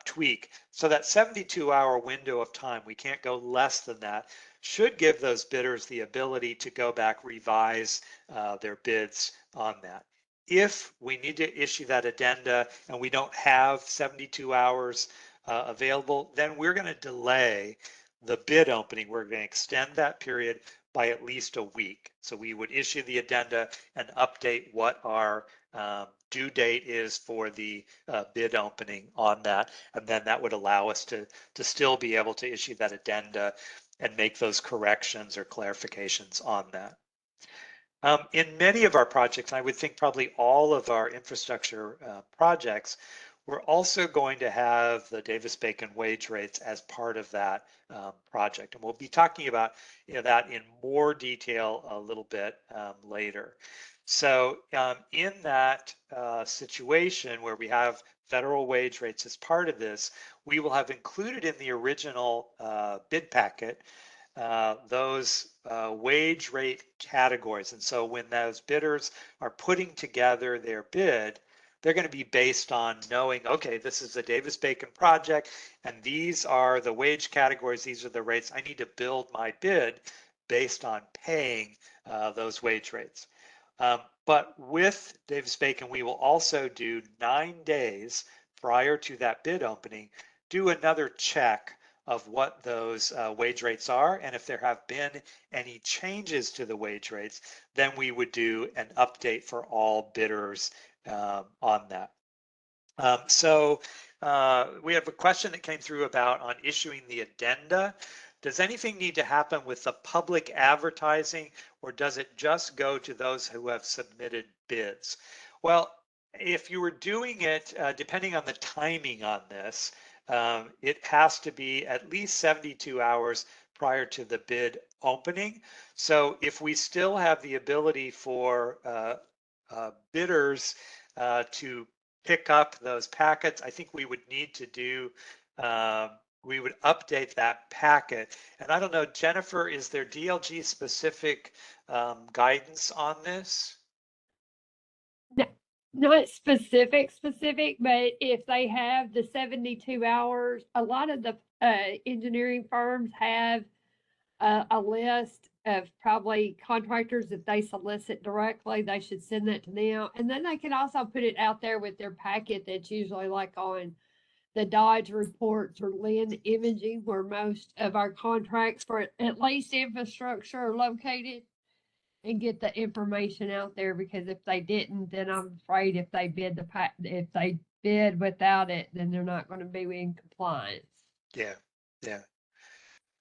tweak. So that 72-hour window of time, we can't go less than that, should give those bidders the ability to go back, revise their bids on that. If we need to issue that addenda and we don't have 72 hours available, then we're going to delay the bid opening. We're going to extend that period by at least a week. So we would issue the addenda and update what our due date is for the bid opening on that. And then that would allow us to still be able to issue that addenda and make those corrections or clarifications on that. In many of our projects, I would think probably all of our infrastructure projects, we're also going to have the Davis-Bacon wage rates as part of that project. And we'll be talking about that in more detail a little bit later. So in that situation where we have federal wage rates as part of this, we will have included in the original bid packet those wage rate categories. And so when those bidders are putting together their bid, they're going to be based on knowing, okay, this is a Davis-Bacon project, and these are the wage categories, these are the rates. I need to build my bid based on paying those wage rates. But with Davis-Bacon, we will also do 9 days prior to that bid opening, do another check of what those wage rates are. And if there have been any changes to the wage rates, then we would do an update for all bidders on that. So we have a question that came through about on issuing the addenda. Does anything need to happen with the public advertising, or does it just go to those who have submitted bids? Well, if you were doing it, depending on the timing on this, it has to be at least 72 hours prior to the bid opening. So if we still have the ability for bidders to pick up those packets, I think we would need to do, we would update that packet. And I don't know, Jennifer, is there DLG specific guidance on this? Not specific, but if they have the 72 hours, a lot of the engineering firms have a list of probably contractors that they solicit directly. They should send that to them. And then they can also put it out there with their packet that's usually like on the Dodge reports or Lynn Imaging, where most of our contracts for at least infrastructure are located, and get the information out there, because if they didn't, then I'm afraid if they bid without it, then they're not going to be in compliance. Yeah, yeah.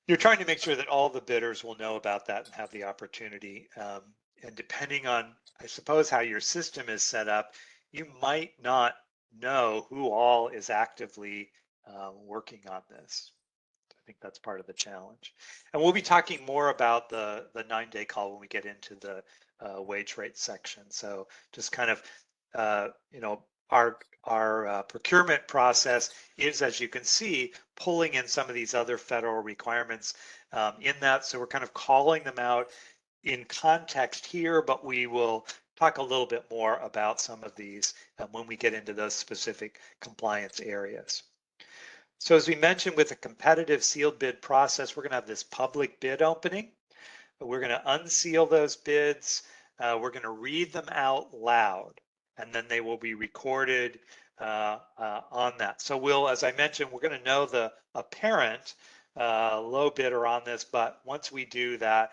You're trying to make sure that all the bidders will know about that and have the opportunity. And depending on, I suppose, how your system is set up, you might not know who all is actively working on this. I think that's part of the challenge. And we'll be talking more about the 9-day call when we get into the wage rate section. So just kind of, our procurement process is, as you can see, pulling in some of these other federal requirements in that. So we're kind of calling them out in context here, but we will talk a little bit more about some of these when we get into those specific compliance areas. So as we mentioned, with a competitive sealed bid process, we're going to have this public bid opening. We're going to unseal those bids. We're going to read them out loud, and then they will be recorded on that. So we'll, as I mentioned, we're going to know the apparent low bidder on this, but once we do that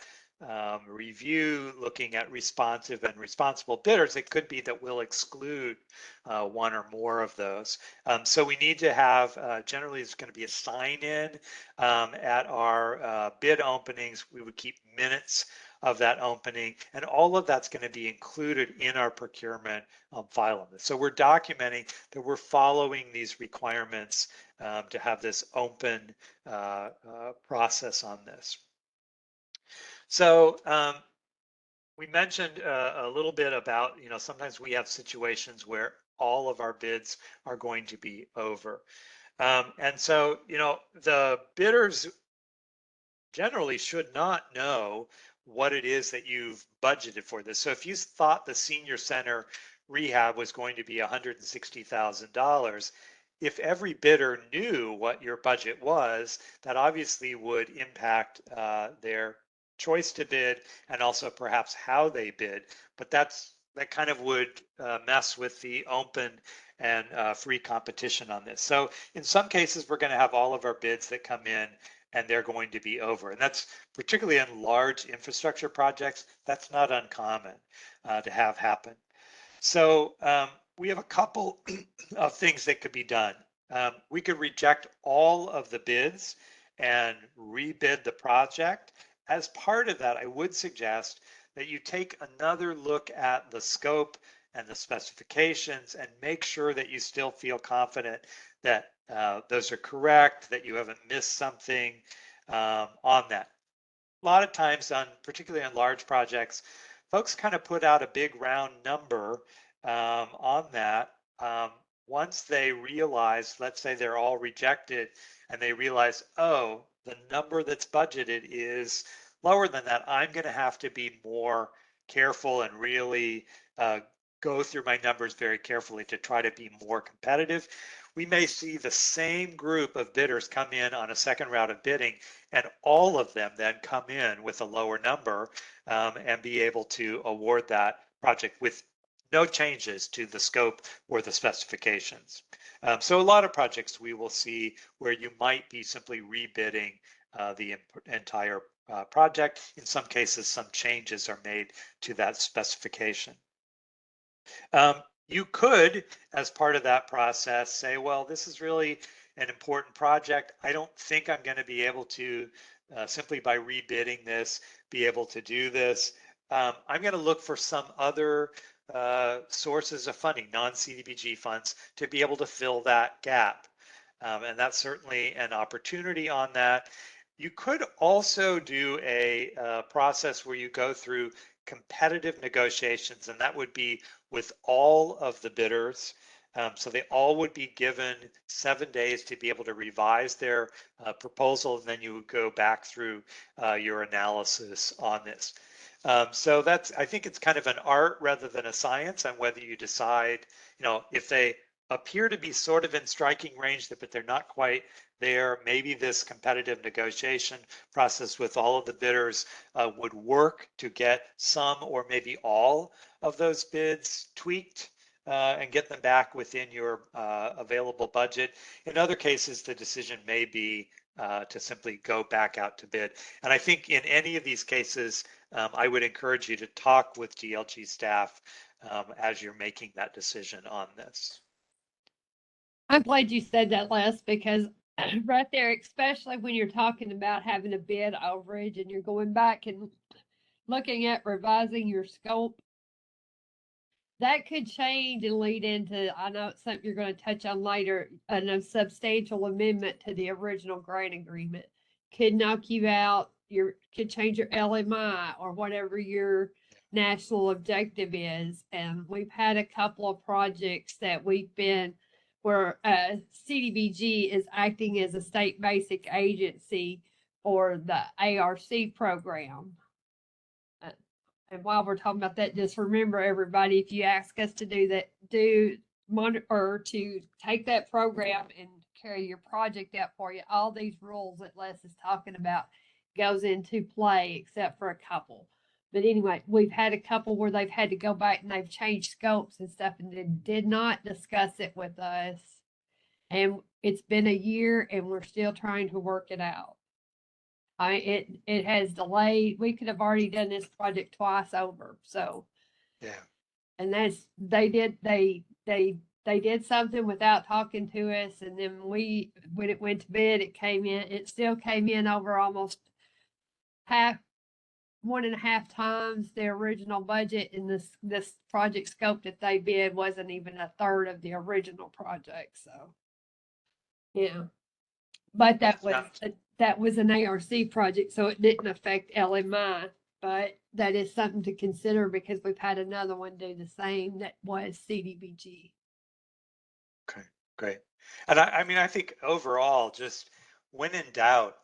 review looking at responsive and responsible bidders, it could be that we'll exclude one or more of those. So we need to have, generally it's going to be a sign-in at our bid openings. We would keep minutes of that opening, and all of that's going to be included in our procurement file on this. So we're documenting that we're following these requirements to have this open process on this. So we mentioned a little bit about, sometimes we have situations where all of our bids are going to be over. And so, the bidders generally should not know what it is that you've budgeted for this. So if you thought the senior center rehab was going to be $160,000, if every bidder knew what your budget was, that obviously would impact their choice to bid and also perhaps how they bid. But that kind of would mess with the open and free competition on this. So in some cases, we're going to have all of our bids that come in and they're going to be over. And that's particularly in large infrastructure projects, that's not uncommon to have happen. So we have a couple of things that could be done. We could reject all of the bids and rebid the project. As part of that, I would suggest that you take another look at the scope and the specifications and make sure that you still feel confident that those are correct, that you haven't missed something on that. A lot of times, particularly on large projects, folks kind of put out a big round number on that. Once they realize, let's say they're all rejected, and they realize, oh, the number that's budgeted is lower than that, I'm going to have to be more careful and really go through my numbers very carefully to try to be more competitive, we may see the same group of bidders come in on a second round of bidding, and all of them then come in with a lower number and be able to award that project with no changes to the scope or the specifications. So a lot of projects we will see where you might be simply rebidding the entire project. In some cases, some changes are made to that specification. You could, as part of that process, say, well, this is really an important project. I don't think I'm going to be able to, simply by rebidding this, be able to do this. I'm going to look for some other sources of funding, non-CDBG funds, to be able to fill that gap. And that's certainly an opportunity on that. You could also do a process where you go through competitive negotiations, and that would be with all of the bidders. So they all would be given 7 days to be able to revise their proposal, and then you would go back through your analysis on this. So that's, I think it's kind of an art rather than a science on whether you decide, if they appear to be sort of in striking range, but they're not quite there, maybe this competitive negotiation process with all of the bidders would work to get some or maybe all of those bids tweaked and get them back within your available budget. In other cases, the decision may be to simply go back out to bid. And I think in any of these cases, I would encourage you to talk with GLG staff as you're making that decision on this. I'm glad you said that, Les, because right there, especially when you're talking about having a bid overage and you're going back and looking at revising your scope, that could change and lead into, I know it's something you're going to touch on later, a substantial amendment to the original grant agreement. Could knock you out, could change your LMI or whatever your national objective is. And we've had a couple of projects that we've been where CDBG is acting as a state basic agency for the ARC program. And while we're talking about that, just remember, everybody, if you ask us to do that, or to take that program and carry your project out for you, all these rules that Les is talking about goes into play, except for a couple. But anyway, we've had a couple where they've had to go back and they've changed scopes and stuff, and they did not discuss it with us. And it's been a year and we're still trying to work it out. It has delayed. We could have already done this project twice over. So yeah. And that's they did something without talking to us, and then when it went to bid, it still came in over almost 1.5 times the original budget, and this project scope that they bid wasn't even a third of the original project. So yeah, but that was an ARC project, so it didn't affect LMI. But that is something to consider because we've had another one do the same that was CDBG. Okay, great. And I mean, I think overall, just when in doubt,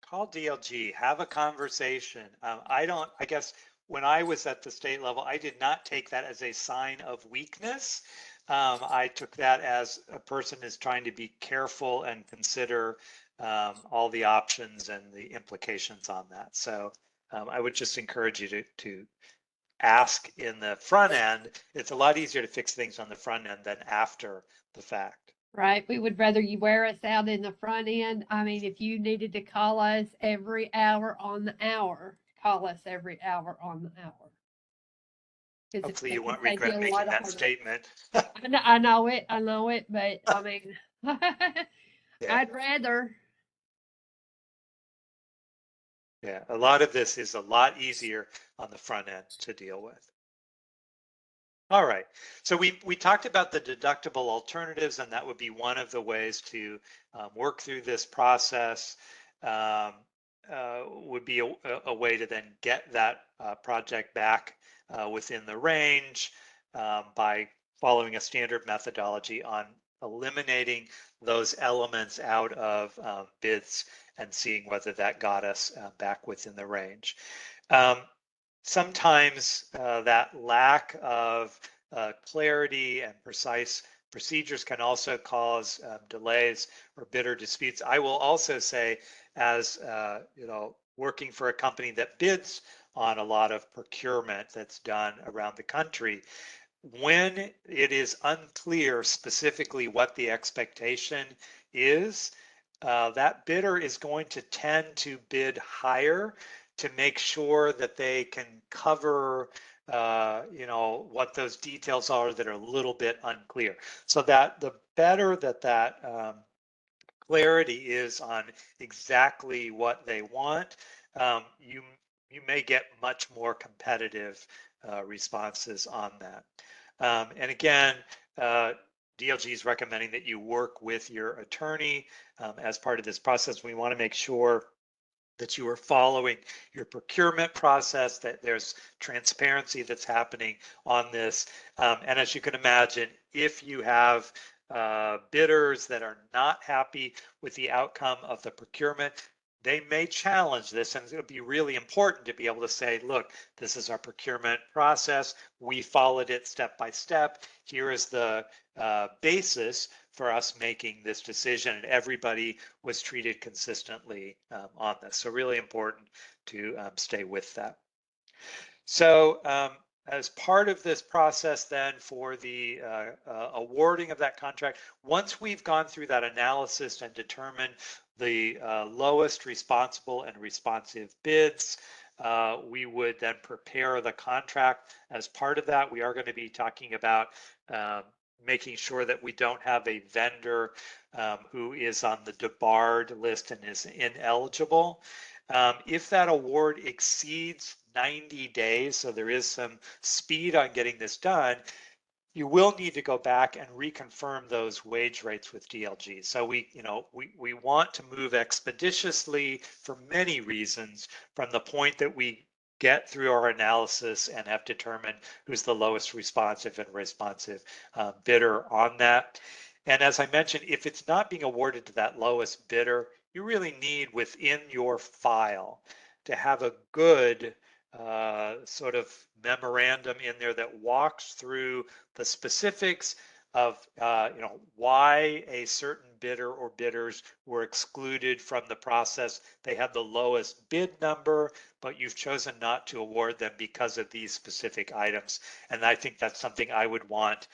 call DLG, have a conversation. I guess when I was at the state level, I did not take that as a sign of weakness. I took that as a person is trying to be careful and consider all the options and the implications on that. So I would just encourage you to ask in the front end. It's a lot easier to fix things on the front end than after the fact. Right. We would rather you wear us out in the front end. I mean, if you needed to call us every hour on the hour, call us every hour on the hour. Hopefully you won't regret making that statement. I know it, but I mean, yeah. I'd rather. Yeah, a lot of this is a lot easier on the front end to deal with. All right, so we talked about the deductible alternatives, and that would be one of the ways to work through this process. Would be a way to then get that project back within the range by following a standard methodology on eliminating those elements out of bids and seeing whether that got us back within the range. Sometimes that lack of clarity and precise procedures can also cause delays or bidder disputes. I will also say, as working for a company that bids on a lot of procurement that's done around the country, when it is unclear specifically what the expectation is, that bidder is going to tend to bid higher to make sure that they can cover what those details are that are a little bit unclear. So that the better that clarity is on exactly what they want, you may get much more competitive responses on that. And again, DLG is recommending that you work with your attorney as part of this process. We want to make sure that you are following your procurement process, that there's transparency that's happening on this. And as you can imagine, if you have bidders that are not happy with the outcome of the procurement, they may challenge this, and it'll be really important to be able to say, look, this is our procurement process. We followed it step by step. Here is the basis for us making this decision, and everybody was treated consistently on this. So really important to stay with that. So as part of this process then for the awarding of that contract, once we've gone through that analysis and determined the lowest responsible and responsive bids, we would then prepare the contract. As part of that, we are going to be talking about making sure that we don't have a vendor who is on the debarred list and is ineligible. If that award exceeds 90 days, so there is some speed on getting this done, you will need to go back and reconfirm those wage rates with DLG. So we want to move expeditiously for many reasons from the point that we get through our analysis and have determined who's the lowest responsive and responsive bidder on that. And as I mentioned, if it's not being awarded to that lowest bidder, you really need within your file to have a good sort of memorandum in there that walks through the specifics of why a certain bidder or bidders were excluded from the process. They have the lowest bid number, but you've chosen not to award them because of these specific items. And I think that's something I would want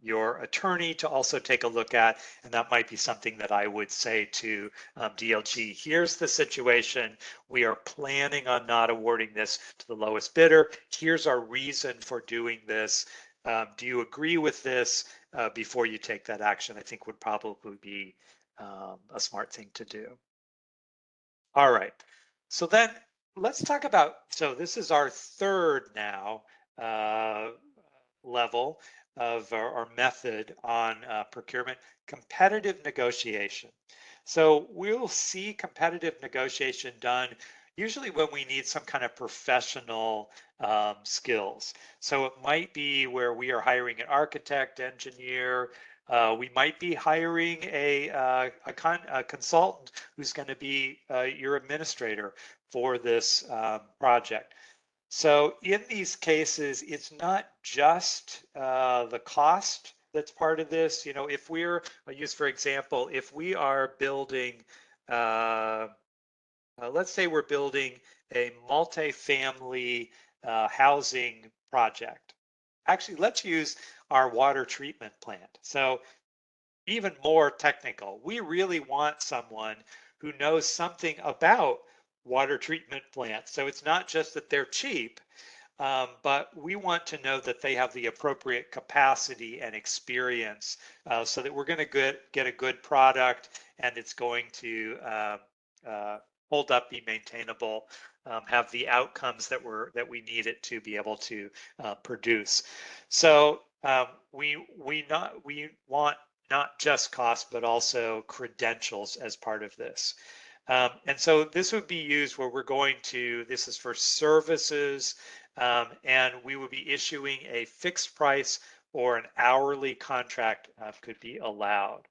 your attorney to also take a look at, and that might be something that I would say to DLG. Here's the situation. We are planning on not awarding this to the lowest bidder. Here's our reason for doing this. Do you agree with this before you take that action? I think would probably be a smart thing to do. All right, so then let's talk about, so this is our third now level of our method on procurement, competitive negotiation. So we'll see competitive negotiation done usually when we need some kind of professional skills. So it might be where we are hiring an architect, engineer, we might be hiring a consultant who's going to be your administrator for this project. So in these cases, it's not just the cost that's part of this. You know, if we're, I'll use for example, if we are building, let's say we're building a multi-family housing project. Actually, let's use our water treatment plant. So even more technical, we really want someone who knows something about water treatment plants. So it's not just that they're cheap, but we want to know that they have the appropriate capacity and experience so that we're going to get a good product and it's going to hold up, be maintainable, have the outcomes that we need it to be able to produce. So we want not just cost, but also credentials as part of this. And so this would be used where we're going to, this is for services, and we would be issuing a fixed price or an hourly contract could be allowed.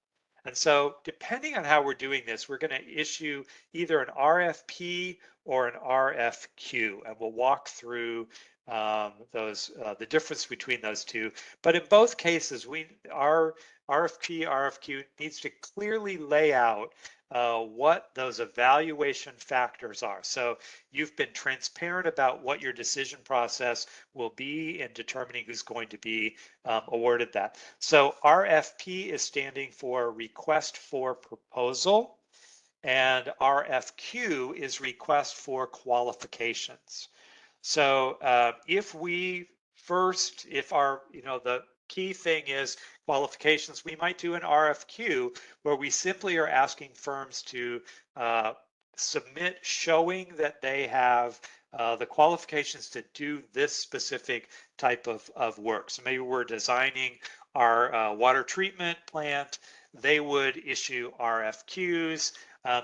And so depending on how we're doing this, we're going to issue either an RFP or an RFQ, and we'll walk through the difference between those two. But in both cases, our RFQ needs to clearly lay out what those evaluation factors are. So you've been transparent about what your decision process will be in determining who's going to be awarded that. So RFP is standing for Request for Proposal, and RFQ is Request for Qualifications. So if the key thing is qualifications, we might do an RFQ where we simply are asking firms to submit showing that they have the qualifications to do this specific type of work. So maybe we're designing our water treatment plant. They would issue RFQs.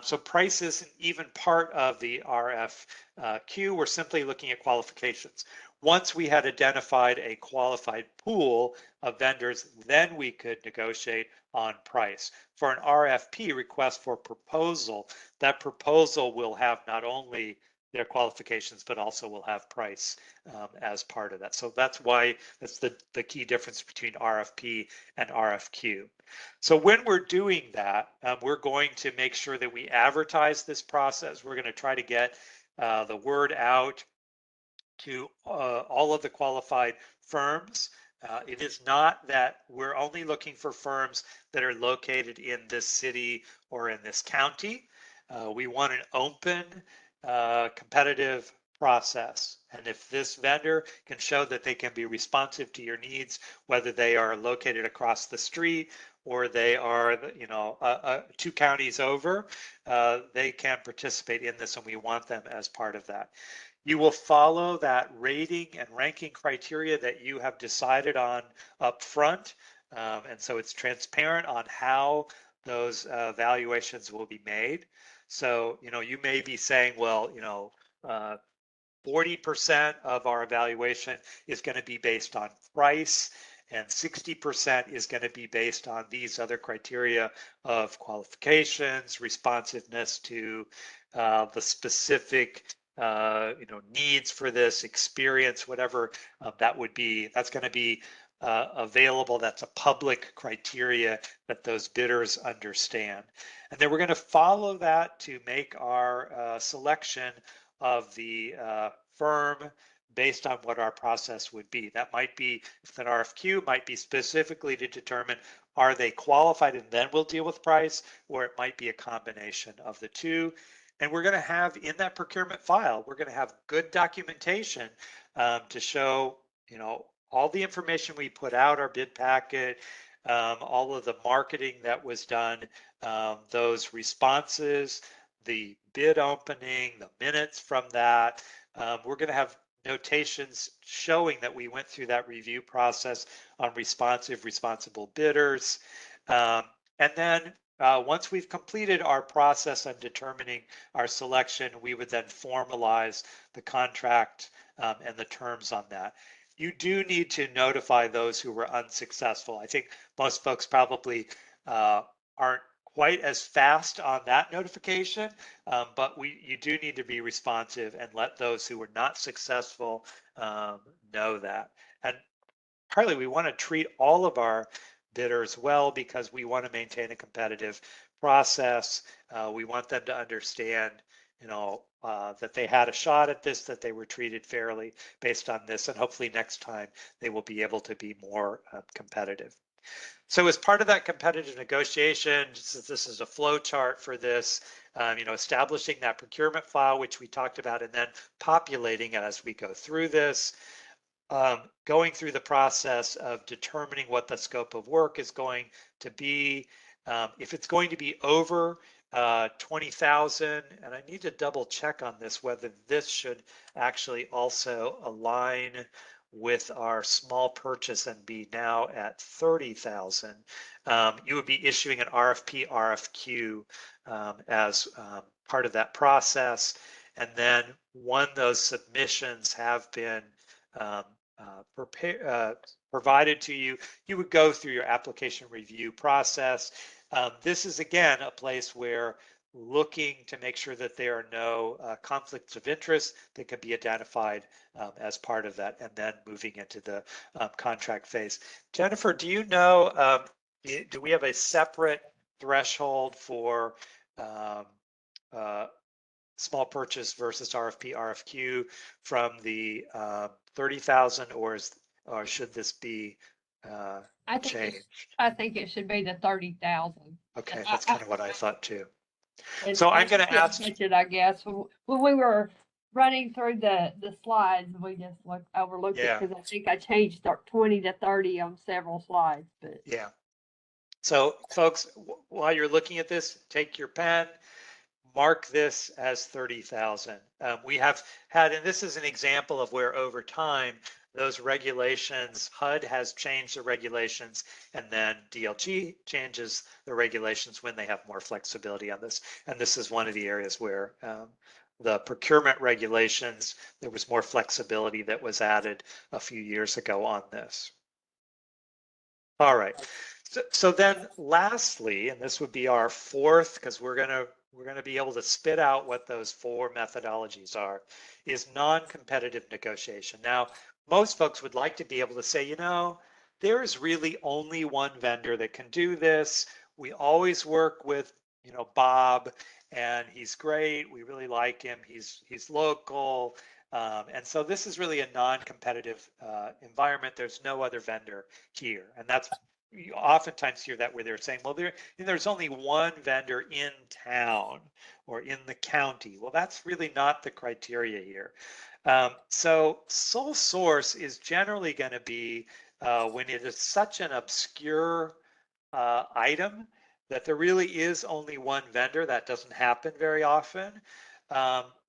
So price isn't even part of the RFQ. We're simply looking at qualifications. Once we had identified a qualified pool of vendors, then we could negotiate on price. For an RFP, request for proposal, that proposal will have not only their qualifications, but also will have price as part of that. So that's why that's the key difference between RFP and RFQ. So when we're doing that, we're going to make sure that we advertise this process. We're going to try to get the word out to all of the qualified firms. It is not that we're only looking for firms that are located in this city or in this county. We want an open, competitive process. And if this vendor can show that they can be responsive to your needs, whether they are located across the street or they are, 2 counties over, they can participate in this, and we want them as part of that. You will follow that rating and ranking criteria that you have decided on up front. And so it's transparent on how those valuations will be made. So, you may be saying, well, 40% of our evaluation is going to be based on price, and 60% is going to be based on these other criteria of qualifications, responsiveness to the specific needs for this, experience, whatever that would be. That's going to be available. That's a public criteria that those bidders understand. And then we're going to follow that to make our selection of the firm based on what our process would be. That might be, if an RFQ might be specifically to determine, are they qualified, and then we'll deal with price, or it might be a combination of the two. And we're going to have in that procurement file, we're going to have good documentation to show, all the information we put out, our bid packet, all of the marketing that was done, those responses, the bid opening, the minutes from that. We're going to have notations showing that we went through that review process on responsible bidders. And then once we've completed our process on determining our selection, we would then formalize the contract and the terms on that. You do need to notify those who were unsuccessful. I think most folks probably aren't quite as fast on that notification, but you do need to be responsive and let those who were not successful know that. And partly we want to treat all of our bidders well because we want to maintain a competitive process. We want them to understand, that they had a shot at this, that they were treated fairly based on this, and hopefully next time they will be able to be more competitive. So as part of that competitive negotiation, this is a flow chart for this, establishing that procurement file, which we talked about, and then populating it as we go through this, going through the process of determining what the scope of work is going to be. If it's going to be over 20,000, and I need to double check on this, whether this should actually also align with our small purchase and be now at 30,000, you would be issuing an RFP, RFQ as part of that process. And then when those submissions have been provided to you, you would go through your application review process. This is again a place where looking to make sure that there are no conflicts of interest that could be identified as part of that, and then moving into the contract phase. Jennifer, do you know, do we have a separate threshold for small purchase versus RFP, RFQ from the 30,000, or should this be changed? I think it should be the 30,000. Okay, that's kind of what I thought too. It's So I'm going to ask. Budget, I guess. When we were running through the slides, we just overlooked it because I think I changed 20 to 30 on several slides. But yeah. So folks, while you're looking at this, take your pen, mark this as 30,000. We have had, and this is an example of where over time, those regulations, HUD has changed the regulations, and then DLG changes the regulations when they have more flexibility on this. And this is one of the areas where the procurement regulations, there was more flexibility that was added a few years ago on this. All right. So then lastly, and this would be our fourth, because we're going to be able to spit out what those four methodologies are, is non-competitive negotiation. Now, most folks would like to be able to say, you know, there is really only one vendor that can do this. We always work with, you know, Bob, and he's great. We really like him. He's local. And so this is really a non-competitive environment. There's no other vendor here. And that's, you oftentimes hear that where they're saying, well, there's only one vendor in town or in the county. Well, that's really not the criteria here. So sole source is generally going to be when it is such an obscure item that there really is only one vendor. That doesn't happen very often.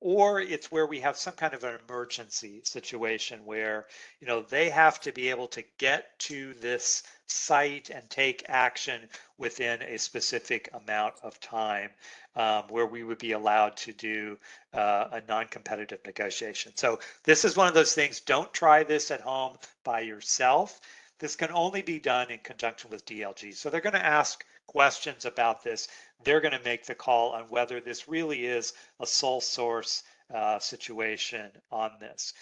Or it's where we have some kind of an emergency situation where, you know, they have to be able to get to this site and take action within a specific amount of time, where we would be allowed to do a non-competitive negotiation. So this is one of those things, don't try this at home by yourself. This can only be done in conjunction with DLG. So they're going to ask questions about this. They're going to make the call on whether this really is a sole source situation on this.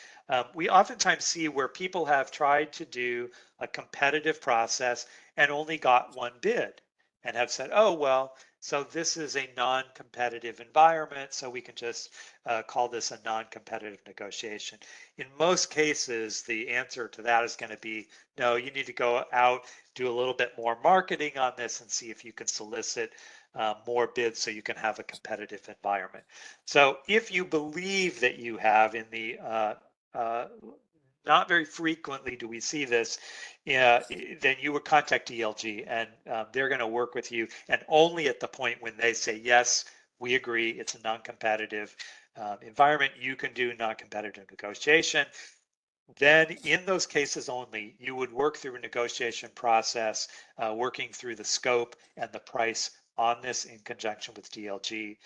We oftentimes see where people have tried to do a competitive process and only got one bid and have said, oh, well, so this is a non-competitive environment, so we can just call this a non-competitive negotiation. In most cases, the answer to that is going to be, no, you need to go out, do a little bit more marketing on this and see if you can solicit more bids so you can have a competitive environment. So if you believe that you have in the, not very frequently do we see this, then you would contact DLG and they're going to work with you, and only at the point when they say, yes, we agree, it's a non-competitive environment, you can do non-competitive negotiation. Then in those cases only, you would work through a negotiation process, working through the scope and the price on this in conjunction with DLG,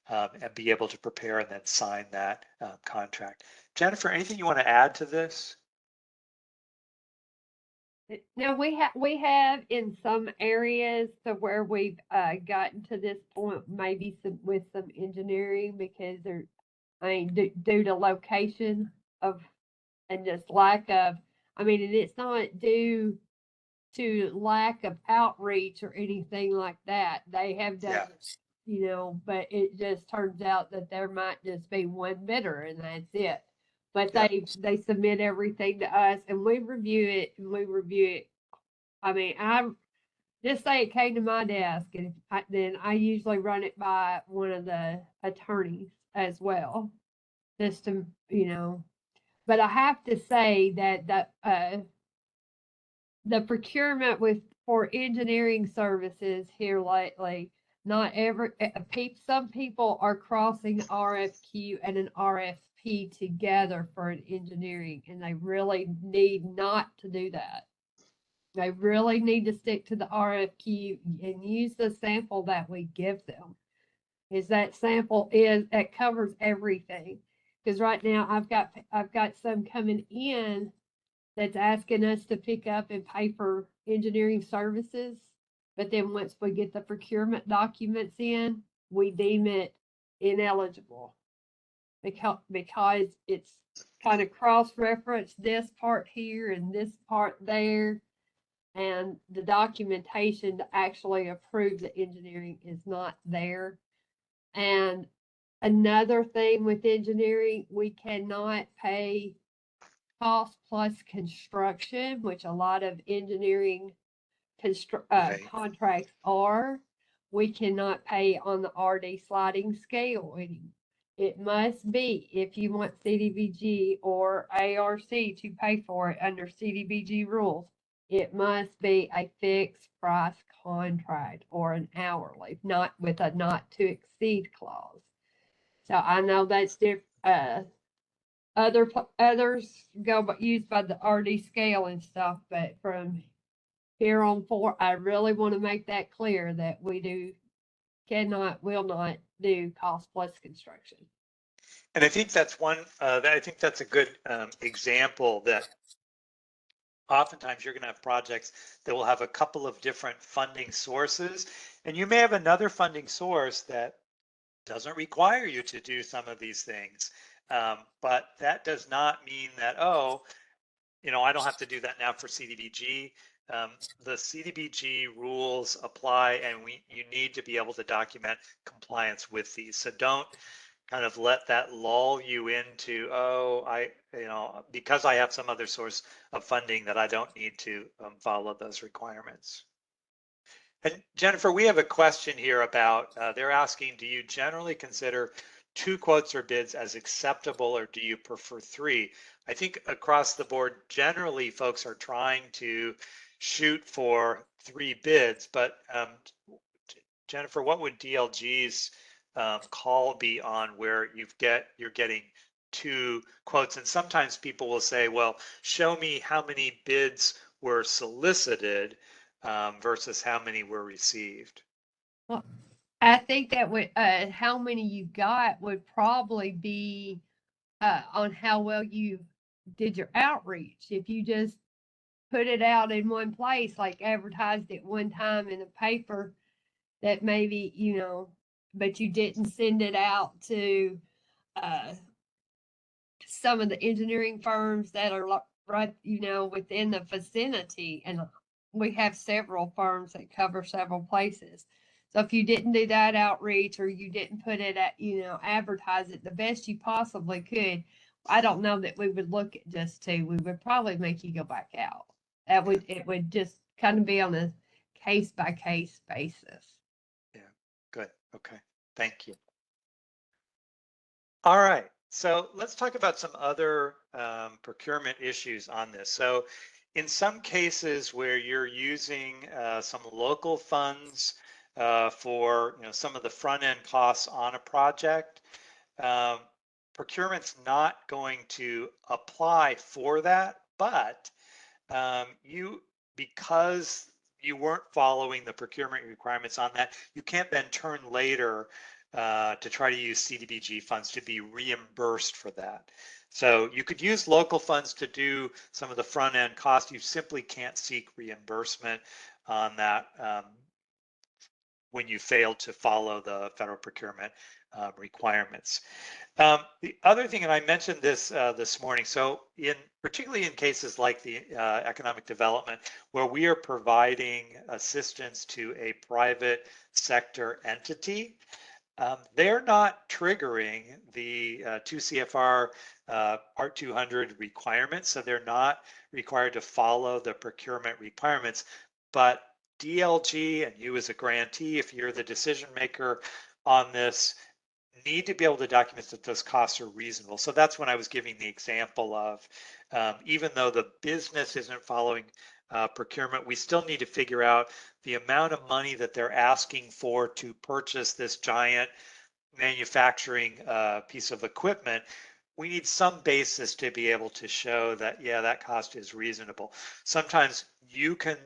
and be able to prepare and then sign that contract. Jennifer, anything you want to add to this? Now we have in some areas to where we've gotten to this point, maybe with some engineering, because due to location of and just lack of, and it's not due to lack of outreach or anything like that. They have done, you know, but it just turns out that there might just be one bidder and that's it. But they submit everything to us and we review it I just say it came to my desk and then I usually run it by one of the attorneys as well, just to, you know. But I have to say that the procurement for engineering services here lately, not every some people are crossing RFQ and an RFP together for an engineering, and they really need not to do that. They really need to stick to the RFQ and use the sample that we give them. Is that sample that covers everything? Because right now I've got some coming in that's asking us to pick up and pay for engineering services. But then once we get the procurement documents in, we deem it ineligible because it's kind of cross-reference this part here and this part there, and the documentation to actually approve the engineering is not there. And another thing with engineering, we cannot pay cost plus construction, which a lot of engineering Right. contracts are. We cannot pay on the RD sliding scale anymore. It must be, if you want CDBG or ARC to pay for it under CDBG rules, it must be a fixed price contract or an hourly, not with a not to exceed clause. So I know that's different. Others go used by the RD scale and stuff, but from here on forward, I really want to make that clear that we will not do cost plus construction. And I think that's I think that's a good example that oftentimes you're going to have projects that will have a couple of different funding sources, and you may have another funding source that doesn't require you to do some of these things. But that does not mean that, oh, I don't have to do that now for CDBG. The CDBG rules apply, and you need to be able to document compliance with these. So don't kind of let that lull you into, because I have some other source of funding that I don't need to follow those requirements. And Jennifer, we have a question here about, they're asking, do you generally consider 2 quotes or bids as acceptable, or do you prefer 3? I think across the board, generally folks are trying to shoot for 3 bids, but Jennifer, what would DLG's call be on where you're getting 2 quotes? And sometimes people will say, well, show me how many bids were solicited versus how many were received. Well, I think that would how many you got would probably be on how well you did your outreach. If you just put it out in one place, like advertised it one time in a paper, that maybe but you didn't send it out to some of the engineering firms that are right within the vicinity, and we have several firms that cover several places. So if you didn't do that outreach, or you didn't put it at advertise it the best you possibly could, I don't know that we would look at just 2. We would probably make you go back out. It would just kind of be on a case by case basis. Yeah, good. Okay, thank you. All right, so let's talk about some other procurement issues on this. So in some cases where you're using some local funds for some of the front end costs on a project, procurement's not going to apply for that, but because you weren't following the procurement requirements on that, you can't then turn later to try to use CDBG funds to be reimbursed for that. So you could use local funds to do some of the front end costs. You simply can't seek reimbursement on that when you fail to follow the federal procurement requirements. The other thing, and I mentioned this this morning, so particularly in cases like the economic development, where we are providing assistance to a private sector entity, they're not triggering the 2 CFR Part 200 requirements, so they're not required to follow the procurement requirements, but DLG and you as a grantee, if you're the decision maker on this, need to be able to document that those costs are reasonable. So that's when I was giving the example of, even though the business isn't following procurement, we still need to figure out the amount of money that they're asking for to purchase this giant manufacturing piece of equipment. We need some basis to be able to show that, yeah, that cost is reasonable. Sometimes you can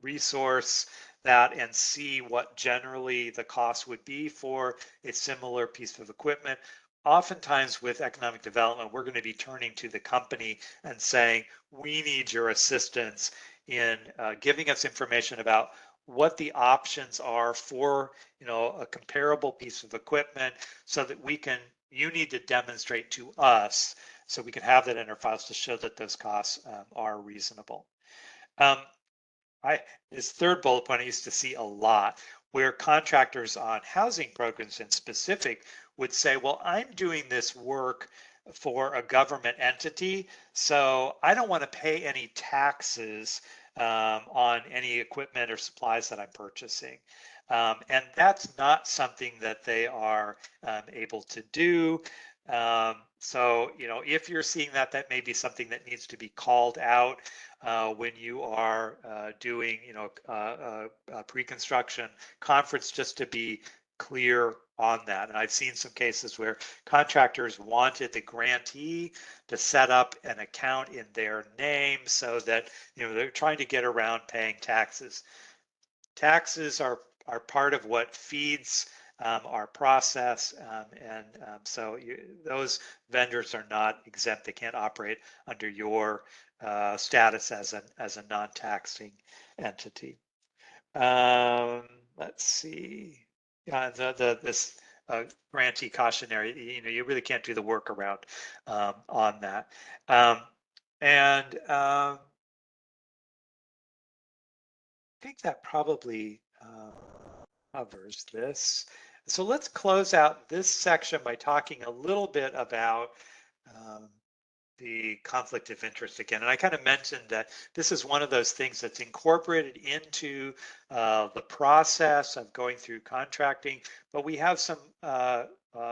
resource that and see what generally the cost would be for a similar piece of equipment. Oftentimes with economic development, we're going to be turning to the company and saying, we need your assistance in giving us information about what the options are for, a comparable piece of equipment, so that you need to demonstrate to us, so we can have that in our files to show that those costs are reasonable. This third bullet point I used to see a lot, where contractors on housing programs in specific would say, well, I'm doing this work for a government entity, so I don't want to pay any taxes on any equipment or supplies that I'm purchasing. And that's not something that they are able to do. So, if you're seeing that, that may be something that needs to be called out when you are doing, a pre-construction conference, just to be clear on that. And I've seen some cases where contractors wanted the grantee to set up an account in their name, so that, they're trying to get around paying taxes. Taxes are part of what feeds our process, and so those vendors are not exempt. They can't operate under your status as a non-taxing entity. Let's see. This grantee cautionary, you really can't do the workaround on that. I think that probably covers this. So let's close out this section by talking a little bit about the conflict of interest again. And I kind of mentioned that this is one of those things that's incorporated into the process of going through contracting, but we have some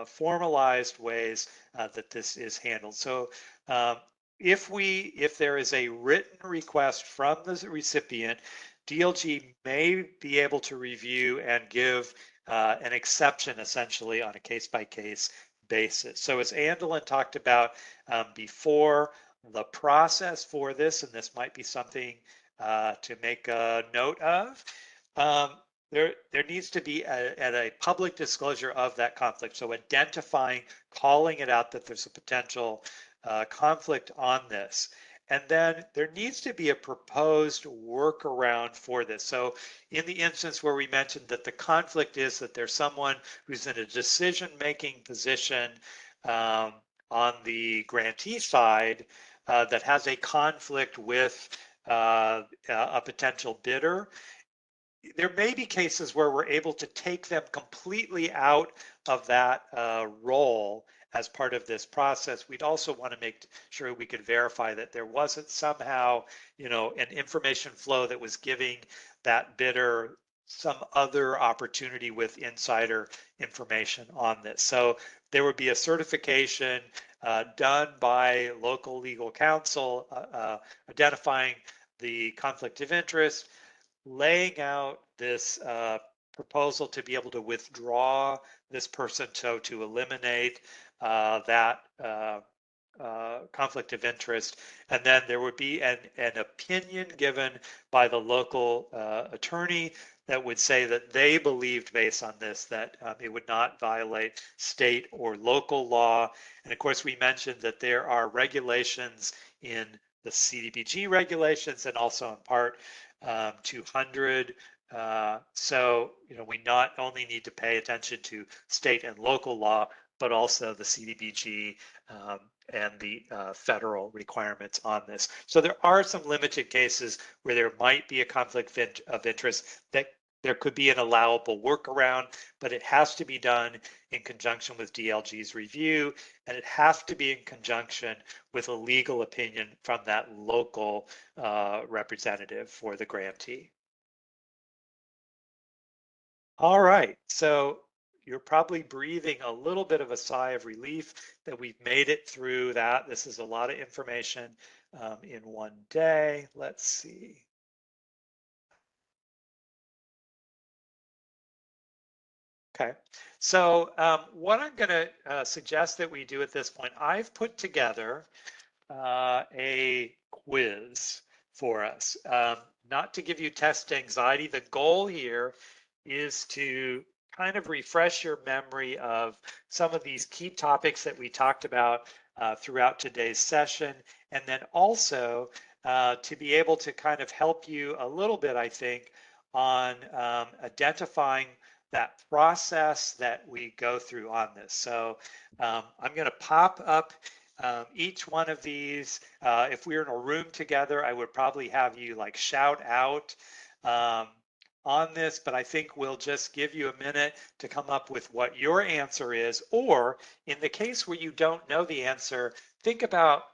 formalized ways that this is handled. So if there is a written request from the recipient, DLG may be able to review and give an exception, essentially, on a case-by-case basis. So as Andelin talked about before, the process for this, and this might be something to make a note of, there needs to be a public disclosure of that conflict. So identifying, calling it out that there's a potential conflict on this. And then there needs to be a proposed workaround for this. So in the instance where we mentioned that the conflict is that there's someone who's in a decision-making position on the grantee side that has a conflict with a potential bidder, there may be cases where we're able to take them completely out of that role as part of this process. We'd also want to make sure we could verify that there wasn't somehow, an information flow that was giving that bidder some other opportunity with insider information on this. So there would be a certification done by local legal counsel identifying the conflict of interest, laying out this proposal to be able to withdraw this person, so to eliminate that conflict of interest. And then there would be an opinion given by the local attorney that would say that they believed, based on this, that it would not violate state or local law. And of course, we mentioned that there are regulations in the CDBG regulations and also in Part 200. So, we not only need to pay attention to state and local law, but also the CDBG and the federal requirements on this. So there are some limited cases where there might be a conflict of interest that there could be an allowable workaround, but it has to be done in conjunction with DLG's review, and it has to be in conjunction with a legal opinion from that local representative for the grantee. All right, so you're probably breathing a little bit of a sigh of relief that we've made it through that. This is a lot of information in one day. Let's see. Okay, so what I'm going to suggest that we do at this point, I've put together a quiz for us. Not to give you test anxiety. The goal here is to kind of refresh your memory of some of these key topics that we talked about throughout today's session, and then also to be able to kind of help you a little bit, I think, on identifying that process that we go through on this. So I'm going to pop up each one of these. If we were in a room together, I would probably have you like shout out on this, but I think we'll just give you a minute to come up with what your answer is. Or in the case where you don't know the answer, think about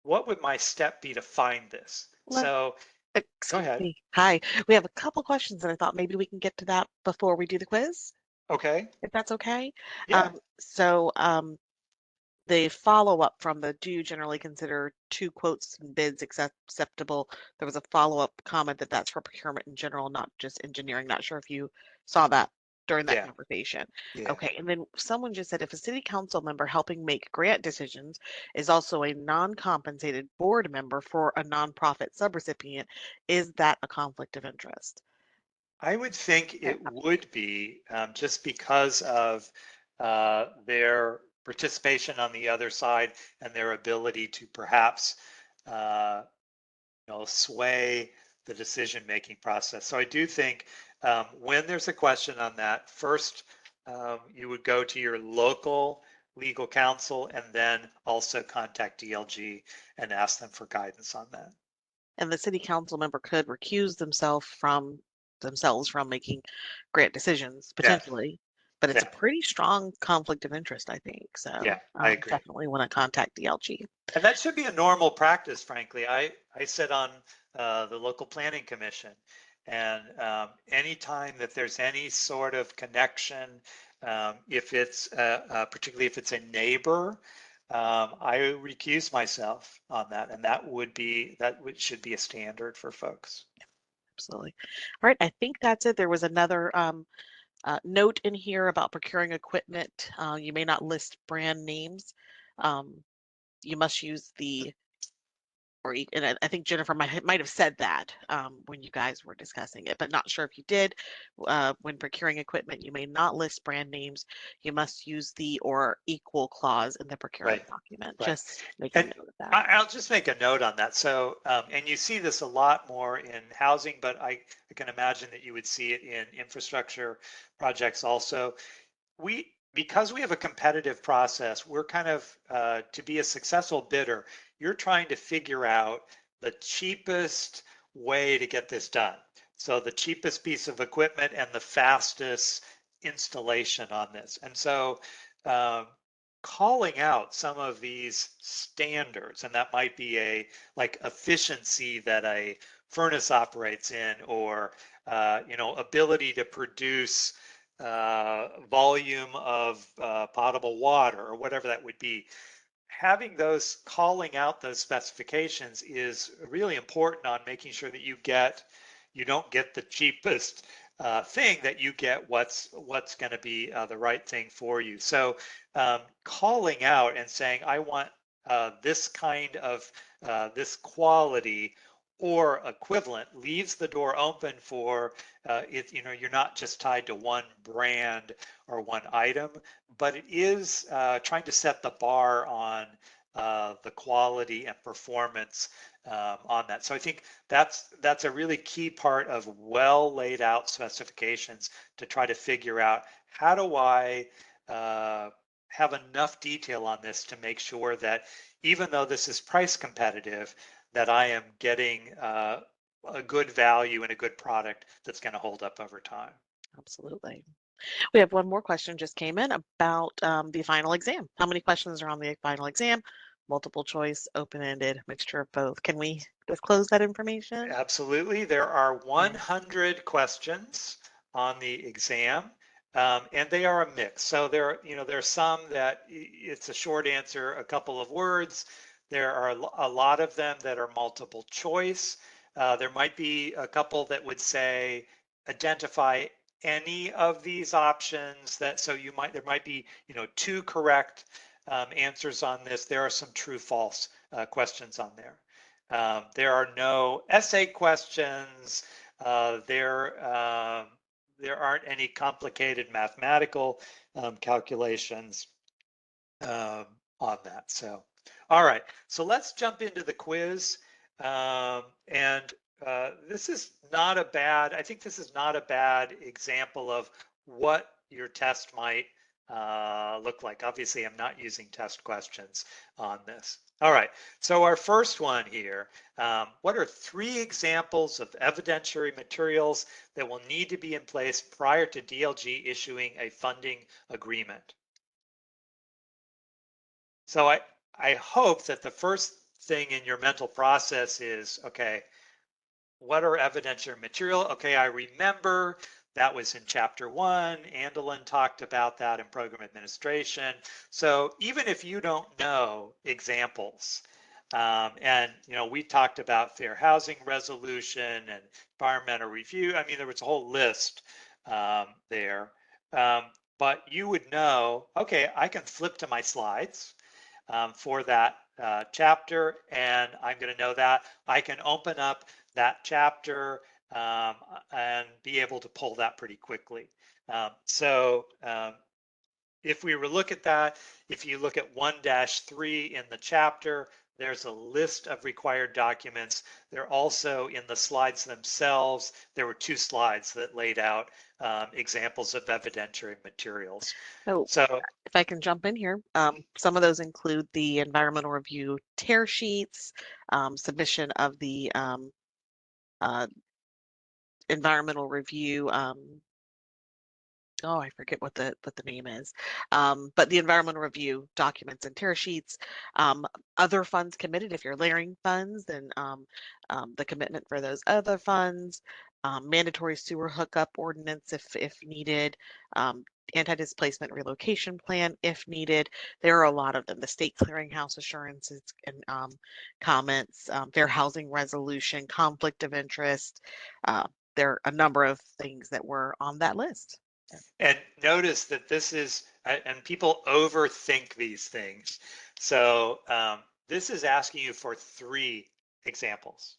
what would my step be to find this? So go Excuse ahead. me. Hi. We have a couple questions, and I thought maybe we can get to that before we do the quiz, Okay. if that's okay. Yeah. The follow-up from the do you generally consider two quotes and bids acceptable? There was a follow-up comment that that's for procurement in general, not just engineering. Not sure if you saw that during that Yeah. conversation. Yeah. Okay, and then someone just said if a city council member helping make grant decisions is also a non-compensated board member for a nonprofit subrecipient, is that a conflict of interest? I would think it would be just because of their participation on the other side and their ability to perhaps sway the decision-making process. So I do think when there's a question on that, first you would go to your local legal counsel and then also contact DLG and ask them for guidance on that. And the city council member could recuse themselves from making grant decisions Yes. potentially, but it's a Yeah. pretty strong conflict of interest, I think. Yeah, So I agree. definitely want to contact DLG. And that should be a normal practice, frankly. I sit on the local planning commission, and anytime that there's any sort of connection, if it's particularly if it's a neighbor, I recuse myself on that, and should be a standard for folks. Absolutely. All right, I think that's it. There was another note in here about procuring equipment. You may not list brand names. You must use the and I think Jennifer might have said that when you guys were discussing it, but not sure if you did. When procuring equipment, you may not list brand names. You must use the or equal clause in the procurement document. Right. Just make a And note of that. I'll just make a note on that. So, and you see this a lot more in housing, but I can imagine that you would see it in infrastructure projects also. Because we have a competitive process, we're kind of, to be a successful bidder, you're trying to figure out the cheapest way to get this done. So the cheapest piece of equipment and the fastest installation on this. And so calling out some of these standards, and that might be like efficiency that a furnace operates in, or ability to produce volume of potable water, or whatever that would be. Having those, calling out those specifications is really important on making sure that you don't get the cheapest thing, that you get what's going to be the right thing for you. So calling out and saying, I want this kind of this quality or equivalent, leaves the door open for it. You're not just tied to one brand or one item, but it is trying to set the bar on the quality and performance on that. So I think that's a really key part of well laid out specifications, to try to figure out, how do I have enough detail on this to make sure that even though this is price competitive, that I am getting a good value and a good product that's going to hold up over time. Absolutely. We have one more question just came in about the final exam. How many questions are on the final exam? Multiple choice, open-ended, mixture of both. Can we disclose that information? Absolutely. There are 100 questions on the exam, and they are a mix. So there are some that it's a short answer, a couple of words. There are a lot of them that are multiple choice. There might be a couple that would say, identify any of these options. There might be, two correct answers on this. There are some true false questions on there. There are no essay questions. There aren't any complicated mathematical calculations on that. So, all right. So let's jump into the quiz. And this is not a bad, I think this is not a bad example of what your test might look like. Obviously, I'm not using test questions on this. All right, so our first one here, what are 3 examples of evidentiary materials that will need to be in place prior to DLG issuing a funding agreement? So I hope that the first thing in your mental process is, okay, what are evidentiary material? Okay, I remember that was in chapter 1. Andelin talked about that in program administration. So even if you don't know examples, and we talked about fair housing resolution and environmental review. I mean, there was a whole list there. But you would know, okay, I can flip to my slides for that chapter, and I'm going to know that. I can open up that chapter and be able to pull that pretty quickly. If we were look at that, if you look at 1-3 in the chapter, there's a list of required documents. They're also in the slides themselves. There were 2 slides that laid out examples of evidentiary materials. So if I can jump in here, some of those include the environmental review tear sheets, submission of the environmental review. I forget what the name is, but the environmental review documents and tear sheets, other funds committed. If you're layering funds, then the commitment for those other funds, mandatory sewer hookup ordinance if needed, anti-displacement relocation plan if needed. There are a lot of them. The state clearinghouse assurances and comments, fair housing resolution, conflict of interest. There are a number of things that were on that list. And notice that this is, and people overthink these things. So this is asking you for 3 examples.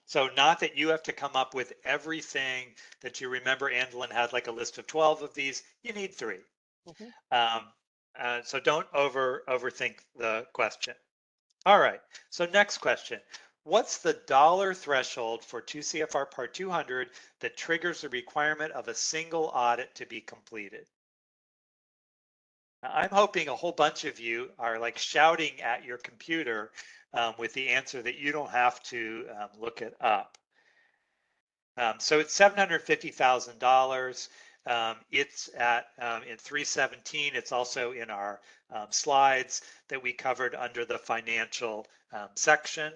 So not that you have to come up with everything that you remember. Andelin had like a list of 12 of these. You need 3. So don't overthink the question. All right. So next question. What's the dollar threshold for 2 CFR Part 200 that triggers the requirement of a single audit to be completed? Now, I'm hoping a whole bunch of you are like shouting at your computer with the answer that you don't have to look it up. So it's $750,000. It's at in 317. It's also in our slides that we covered under the financial section.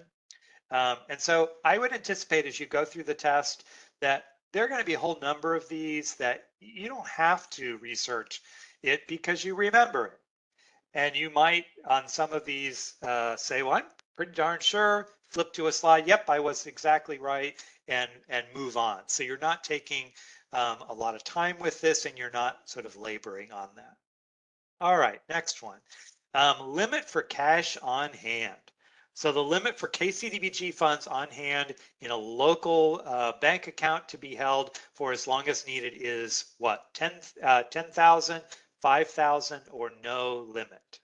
And so I would anticipate as you go through the test that there are going to be a whole number of these that you don't have to research it because you remember it. And you might on some of these say, well, I'm pretty darn sure, flip to a slide, yep, I was exactly right, and move on. So you're not taking a lot of time with this and you're not sort of laboring on that. All right, next one. Limit for cash on hand. So the limit for KCDBG funds on hand in a local bank account to be held for as long as needed is what? 10,000, 5,000, or no limit.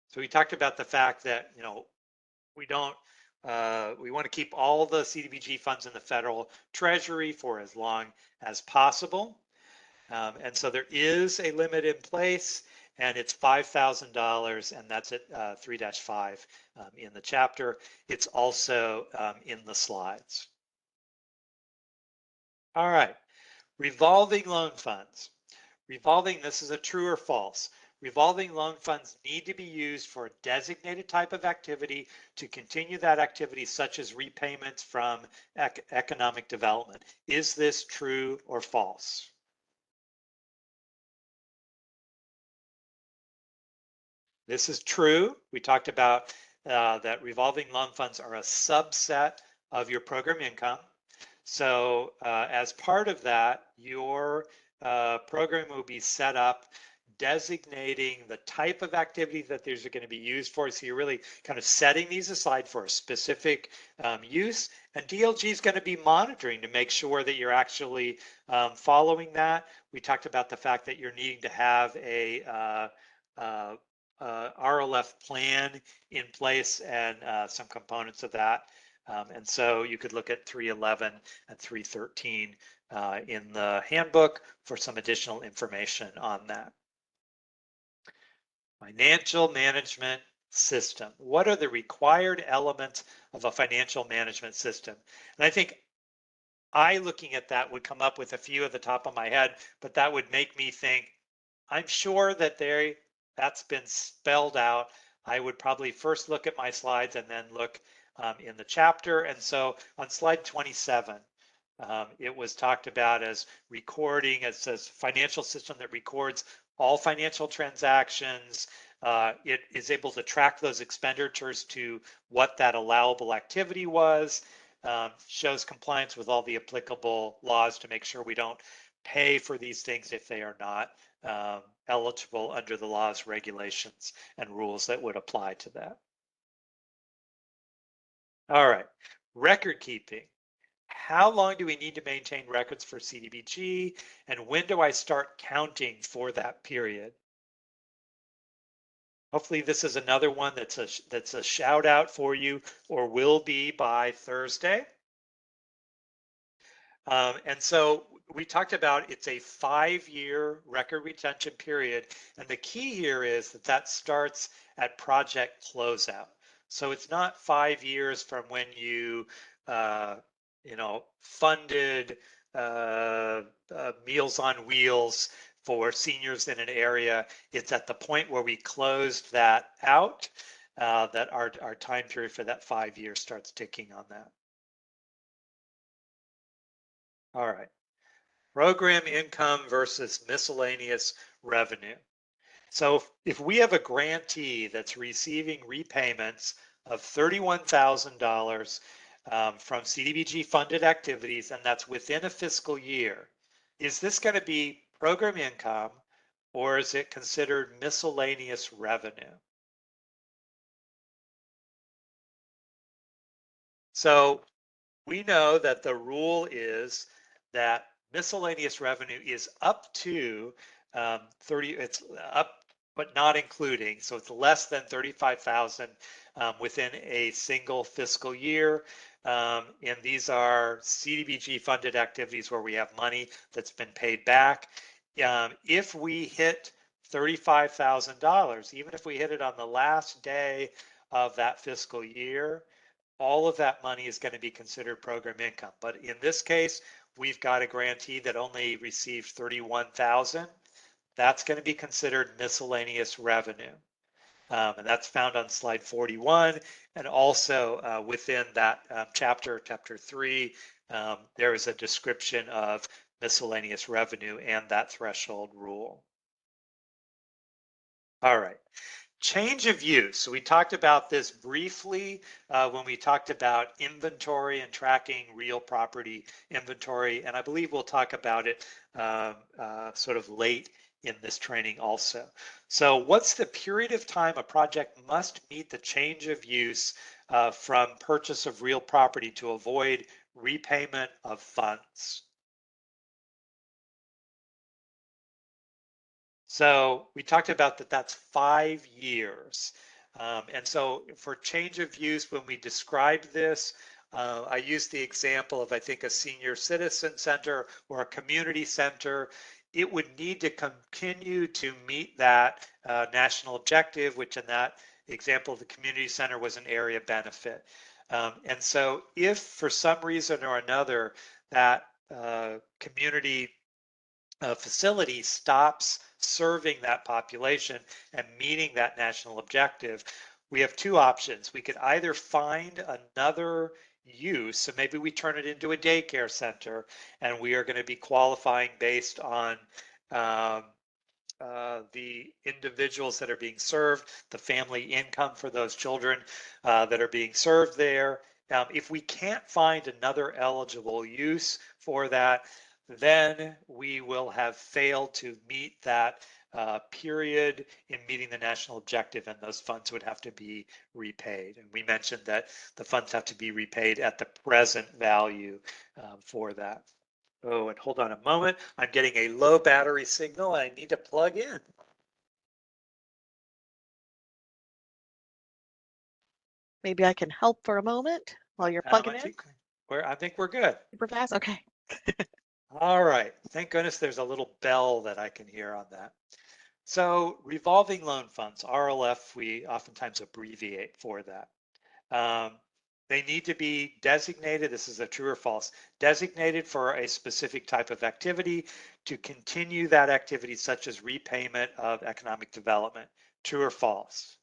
So we talked about the fact that we want to keep all the CDBG funds in the federal treasury for as long as possible. And so there is a limit in place, and it's $5,000, and that's at 3-5 in the chapter. It's also in the slides. All right, revolving loan funds. Revolving, this is a true or false. Revolving loan funds need to be used for a designated type of activity to continue that activity, such as repayments from economic development. Is this true or false? This is true. We talked about that revolving loan funds are a subset of your program income. So as part of that, your program will be set up designating the type of activity that these are going to be used for. So you're really kind of setting these aside for a specific use. And DLG is going to be monitoring to make sure that you're actually following that. We talked about the fact that you're needing to have a RLF plan in place and some components of that And so you could look at 311 and 313 in the handbook for some additional information on that. Financial management system. What are the required elements of a financial management system? And I think looking at that, would come up with a few at the top of my head, but that would make me think, I'm sure that that's been spelled out. I would probably first look at my slides and then look in the chapter. And so on slide 27, it was talked about as recording. It says financial system that records all financial transactions. It is able to track those expenditures to what that allowable activity was. Shows compliance with all the applicable laws to make sure we don't pay for these things if they are not eligible under the laws, regulations, and rules that would apply to that. All right, record keeping. How long do we need to maintain records for CDBG, and when do I start counting for that period? Hopefully this is another one that's a shout out for you, or will be by Thursday. And so we talked about it's a 5-year record retention period. And the key here is that starts at project closeout. So it's not 5 years from when you funded Meals on Wheels for seniors in an area. It's at the point where we closed that out that our time period for that 5 years starts ticking on that. All right, program income versus miscellaneous revenue. So if we have a grantee that's receiving repayments of $31,000 from CDBG funded activities, and that's within a fiscal year, is this going to be program income or is it considered miscellaneous revenue? So we know that the rule is that miscellaneous revenue is up to 30, it's up but not including, so it's less than 35,000 within a single fiscal year. And these are CDBG funded activities where we have money that's been paid back. If we hit $35,000, even if we hit it on the last day of that fiscal year, all of that money is going to be considered program income. But in this case, we've got a grantee that only received 31,000. That's going to be considered miscellaneous revenue. And that's found on slide 41. And also within that chapter 3, there is a description of miscellaneous revenue and that threshold rule. All right. Change of use. So we talked about this briefly when we talked about inventory and tracking real property inventory. And I believe we'll talk about it sort of late in this training also. So what's the period of time a project must meet the change of use from purchase of real property to avoid repayment of funds? So we talked about that's 5 years. And so for change of use, when we describe this, I use the example of, I think, a senior citizen center or a community center. It would need to continue to meet that national objective, which in that example of the community center was an area benefit. And so if for some reason or another that community facility stops serving that population and meeting that national objective, we have two options. We could either find another use, so maybe we turn it into a daycare center and we are going to be qualifying based on the individuals that are being served, the family income for those children that are being served there. If we can't find another eligible use for that, then we will have failed to meet that period in meeting the national objective, and those funds would have to be repaid. And we mentioned that the funds have to be repaid at the present value for that. Oh, and hold on a moment. I'm getting a low battery signal. I need to plug in. Maybe I can help for a moment. While you're plugging in, I think we're good. super fast. Okay. All right. Thank goodness there's a little bell that I can hear on that. So revolving loan funds, RLF, we oftentimes abbreviate for that. They need to be designated, this is a true or false, designated for a specific type of activity to continue that activity, such as repayment of economic development. True or false?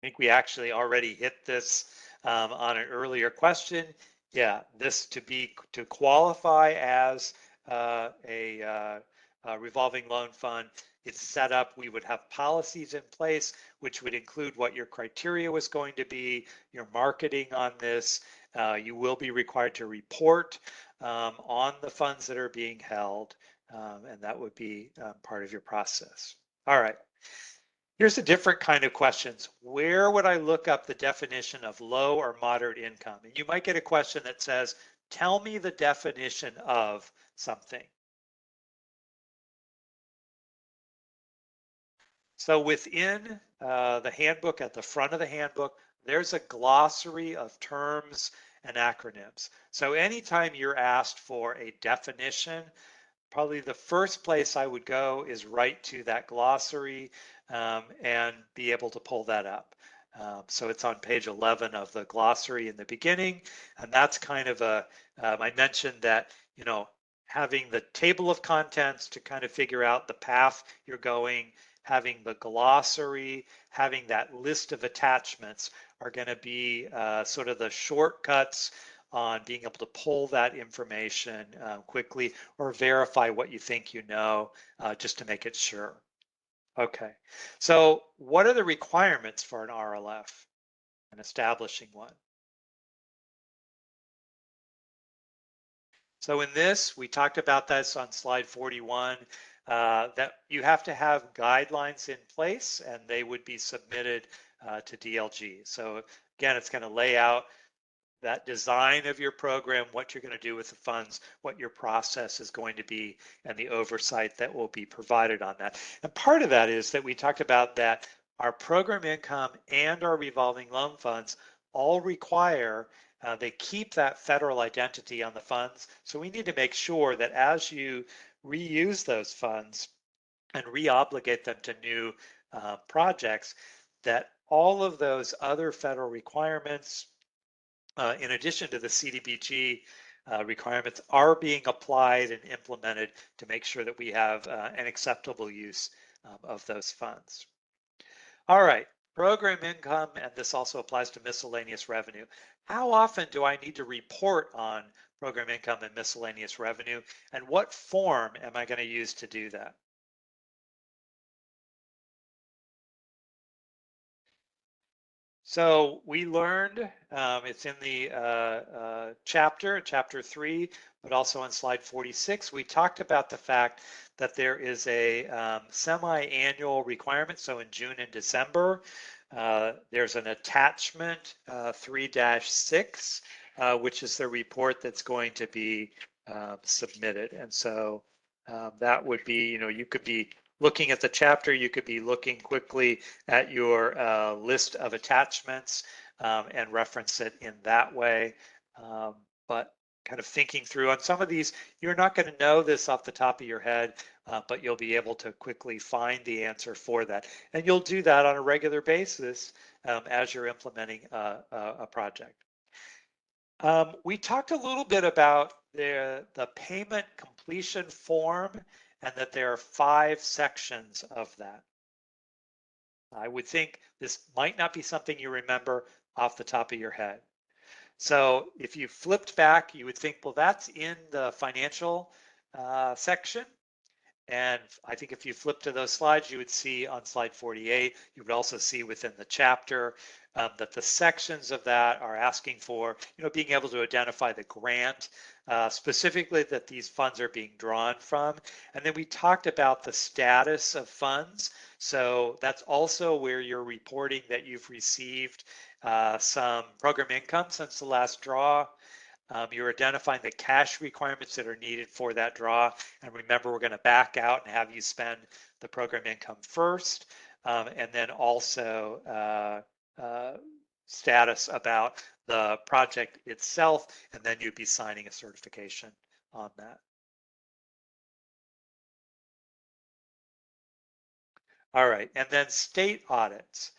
I think we actually already hit this on an earlier question. Yeah, this to qualify as a revolving loan fund, it's set up, we would have policies in place, which would include what your criteria was going to be, your marketing on this. You will be required to report on the funds that are being held, and that would be part of your process. All right. Here's a different kind of questions. Where would I look up the definition of low or moderate income? And you might get a question that says, tell me the definition of something. So within the handbook, at the front of the handbook, there's a glossary of terms and acronyms. So anytime you're asked for a definition, probably the first place I would go is right to that glossary and be able to pull that up. So it's on page 11 of the glossary in the beginning, and that's kind of I mentioned that, you know, having the table of contents to kind of figure out the path you're going, having the glossary, having that list of attachments are going to be sort of the shortcuts on being able to pull that information quickly or verify what you think you know just to make it sure. Okay, so what are the requirements for an RLF and establishing one? So in this, we talked about this on slide 41, that you have to have guidelines in place and they would be submitted to DLG. So again, it's going to lay out that design of your program, what you're going to do with the funds, what your process is going to be, and the oversight that will be provided on that. And part of that is that we talked about that our program income and our revolving loan funds all require, they keep that federal identity on the funds. So we need to make sure that as you reuse those funds and re-obligate them to new projects, that all of those other federal requirements, in addition to the CDBG requirements, are being applied and implemented to make sure that we have an acceptable use of those funds. All right, program income, and this also applies to miscellaneous revenue. How often do I need to report on program income and miscellaneous revenue, and what form am I going to use to do that? So we learned, it's in the chapter 3, but also on slide 46, we talked about the fact that there is a semi-annual requirement. So in June and December, there's an attachment 3-6, which is the report that's going to be submitted. And so that would be, you know, you could be looking at the chapter, you could be looking quickly at your list of attachments and reference it in that way. But kind of thinking through on some of these, you're not going to know this off the top of your head, but you'll be able to quickly find the answer for that. And you'll do that on a regular basis as you're implementing a project. We talked a little bit about the payment completion form and that there are 5 sections of that. I would think this might not be something you remember off the top of your head. So if you flipped back, you would think, well, that's in the financial section. And I think if you flip to those slides, you would see on slide 48, you would also see within the chapter that the sections of that are asking for, you know, being able to identify the grant, specifically that these funds are being drawn from. And then we talked about the status of funds. So that's also where you're reporting that you've received some program income since the last draw. You're identifying the cash requirements that are needed for that draw. And remember, we're going to back out and have you spend the program income first. And then also status about the project itself, and then you'd be signing a certification on that. All right, and then state audits.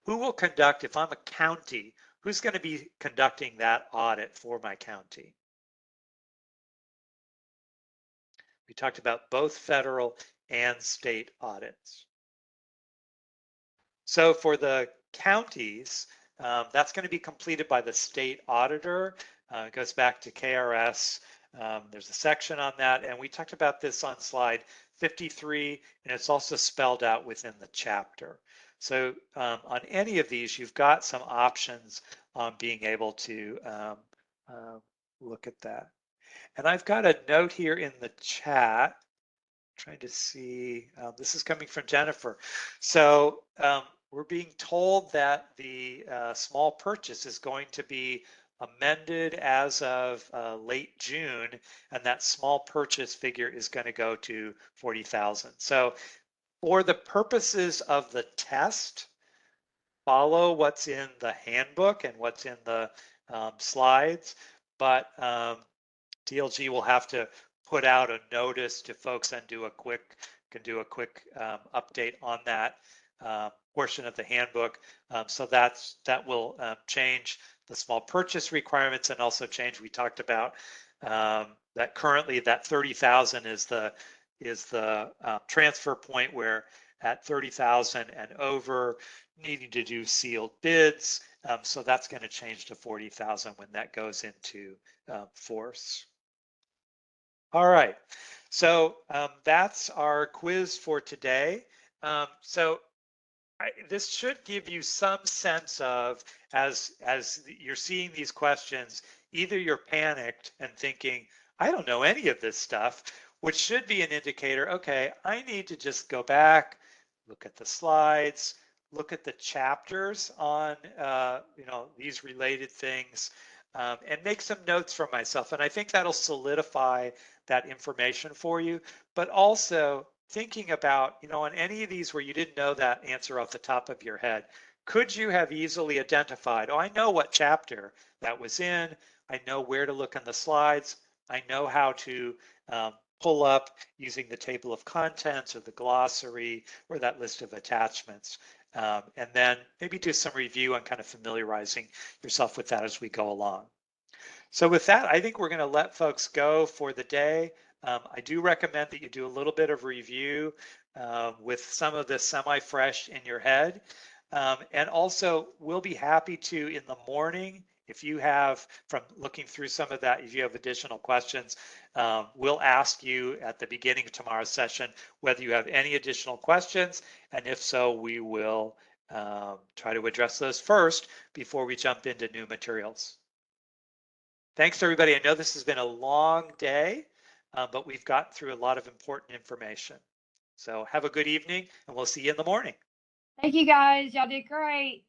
Who will conduct, if I'm a county, who's going to be conducting that audit for my county? We talked about both federal and state audits. So for the counties, that's going to be completed by the state auditor. It goes back to KRS. There's a section on that, and we talked about this on slide 53, and it's also spelled out within the chapter. So on any of these, you've got some options on being able to look at that. And I've got a note here in the chat, trying to see, this is coming from Jennifer. So we're being told that the small purchase is going to be amended as of late June, and that small purchase figure is going to go to 40,000. So for the purposes of the test, follow what's in the handbook and what's in the slides, but DLG will have to put out a notice to folks and do a quick update on that portion of the handbook. So that will change the small purchase requirements and also change. We talked about that currently that 30,000 is the transfer point, where at 30,000 and over, needing to do sealed bids. So that's going to change to 40,000 when that goes into force. All right, so that's our quiz for today. This should give you some sense of, as you're seeing these questions, either you're panicked and thinking, I don't know any of this stuff, which should be an indicator, okay, I need to just go back, look at the slides, look at the chapters on these related things, and make some notes for myself. And I think that'll solidify that information for you, but also thinking about, on any of these where you didn't know that answer off the top of your head, could you have easily identified, oh, I know what chapter that was in, I know where to look in the slides, I know how to pull up using the table of contents or the glossary or that list of attachments. And then maybe do some review and kind of familiarizing yourself with that as we go along. So with that, I think we're going to let folks go for the day. I do recommend that you do a little bit of review with some of this semi-fresh in your head. And also, we'll be happy to, in the morning, if you have, from looking through some of that, if you have additional questions, we'll ask you at the beginning of tomorrow's session whether you have any additional questions. And if so, we will try to address those first before we jump into new materials. Thanks, everybody. I know this has been a long day, but we've gotten through a lot of important information. So have a good evening, and we'll see you in the morning. Thank you, guys. Y'all did great.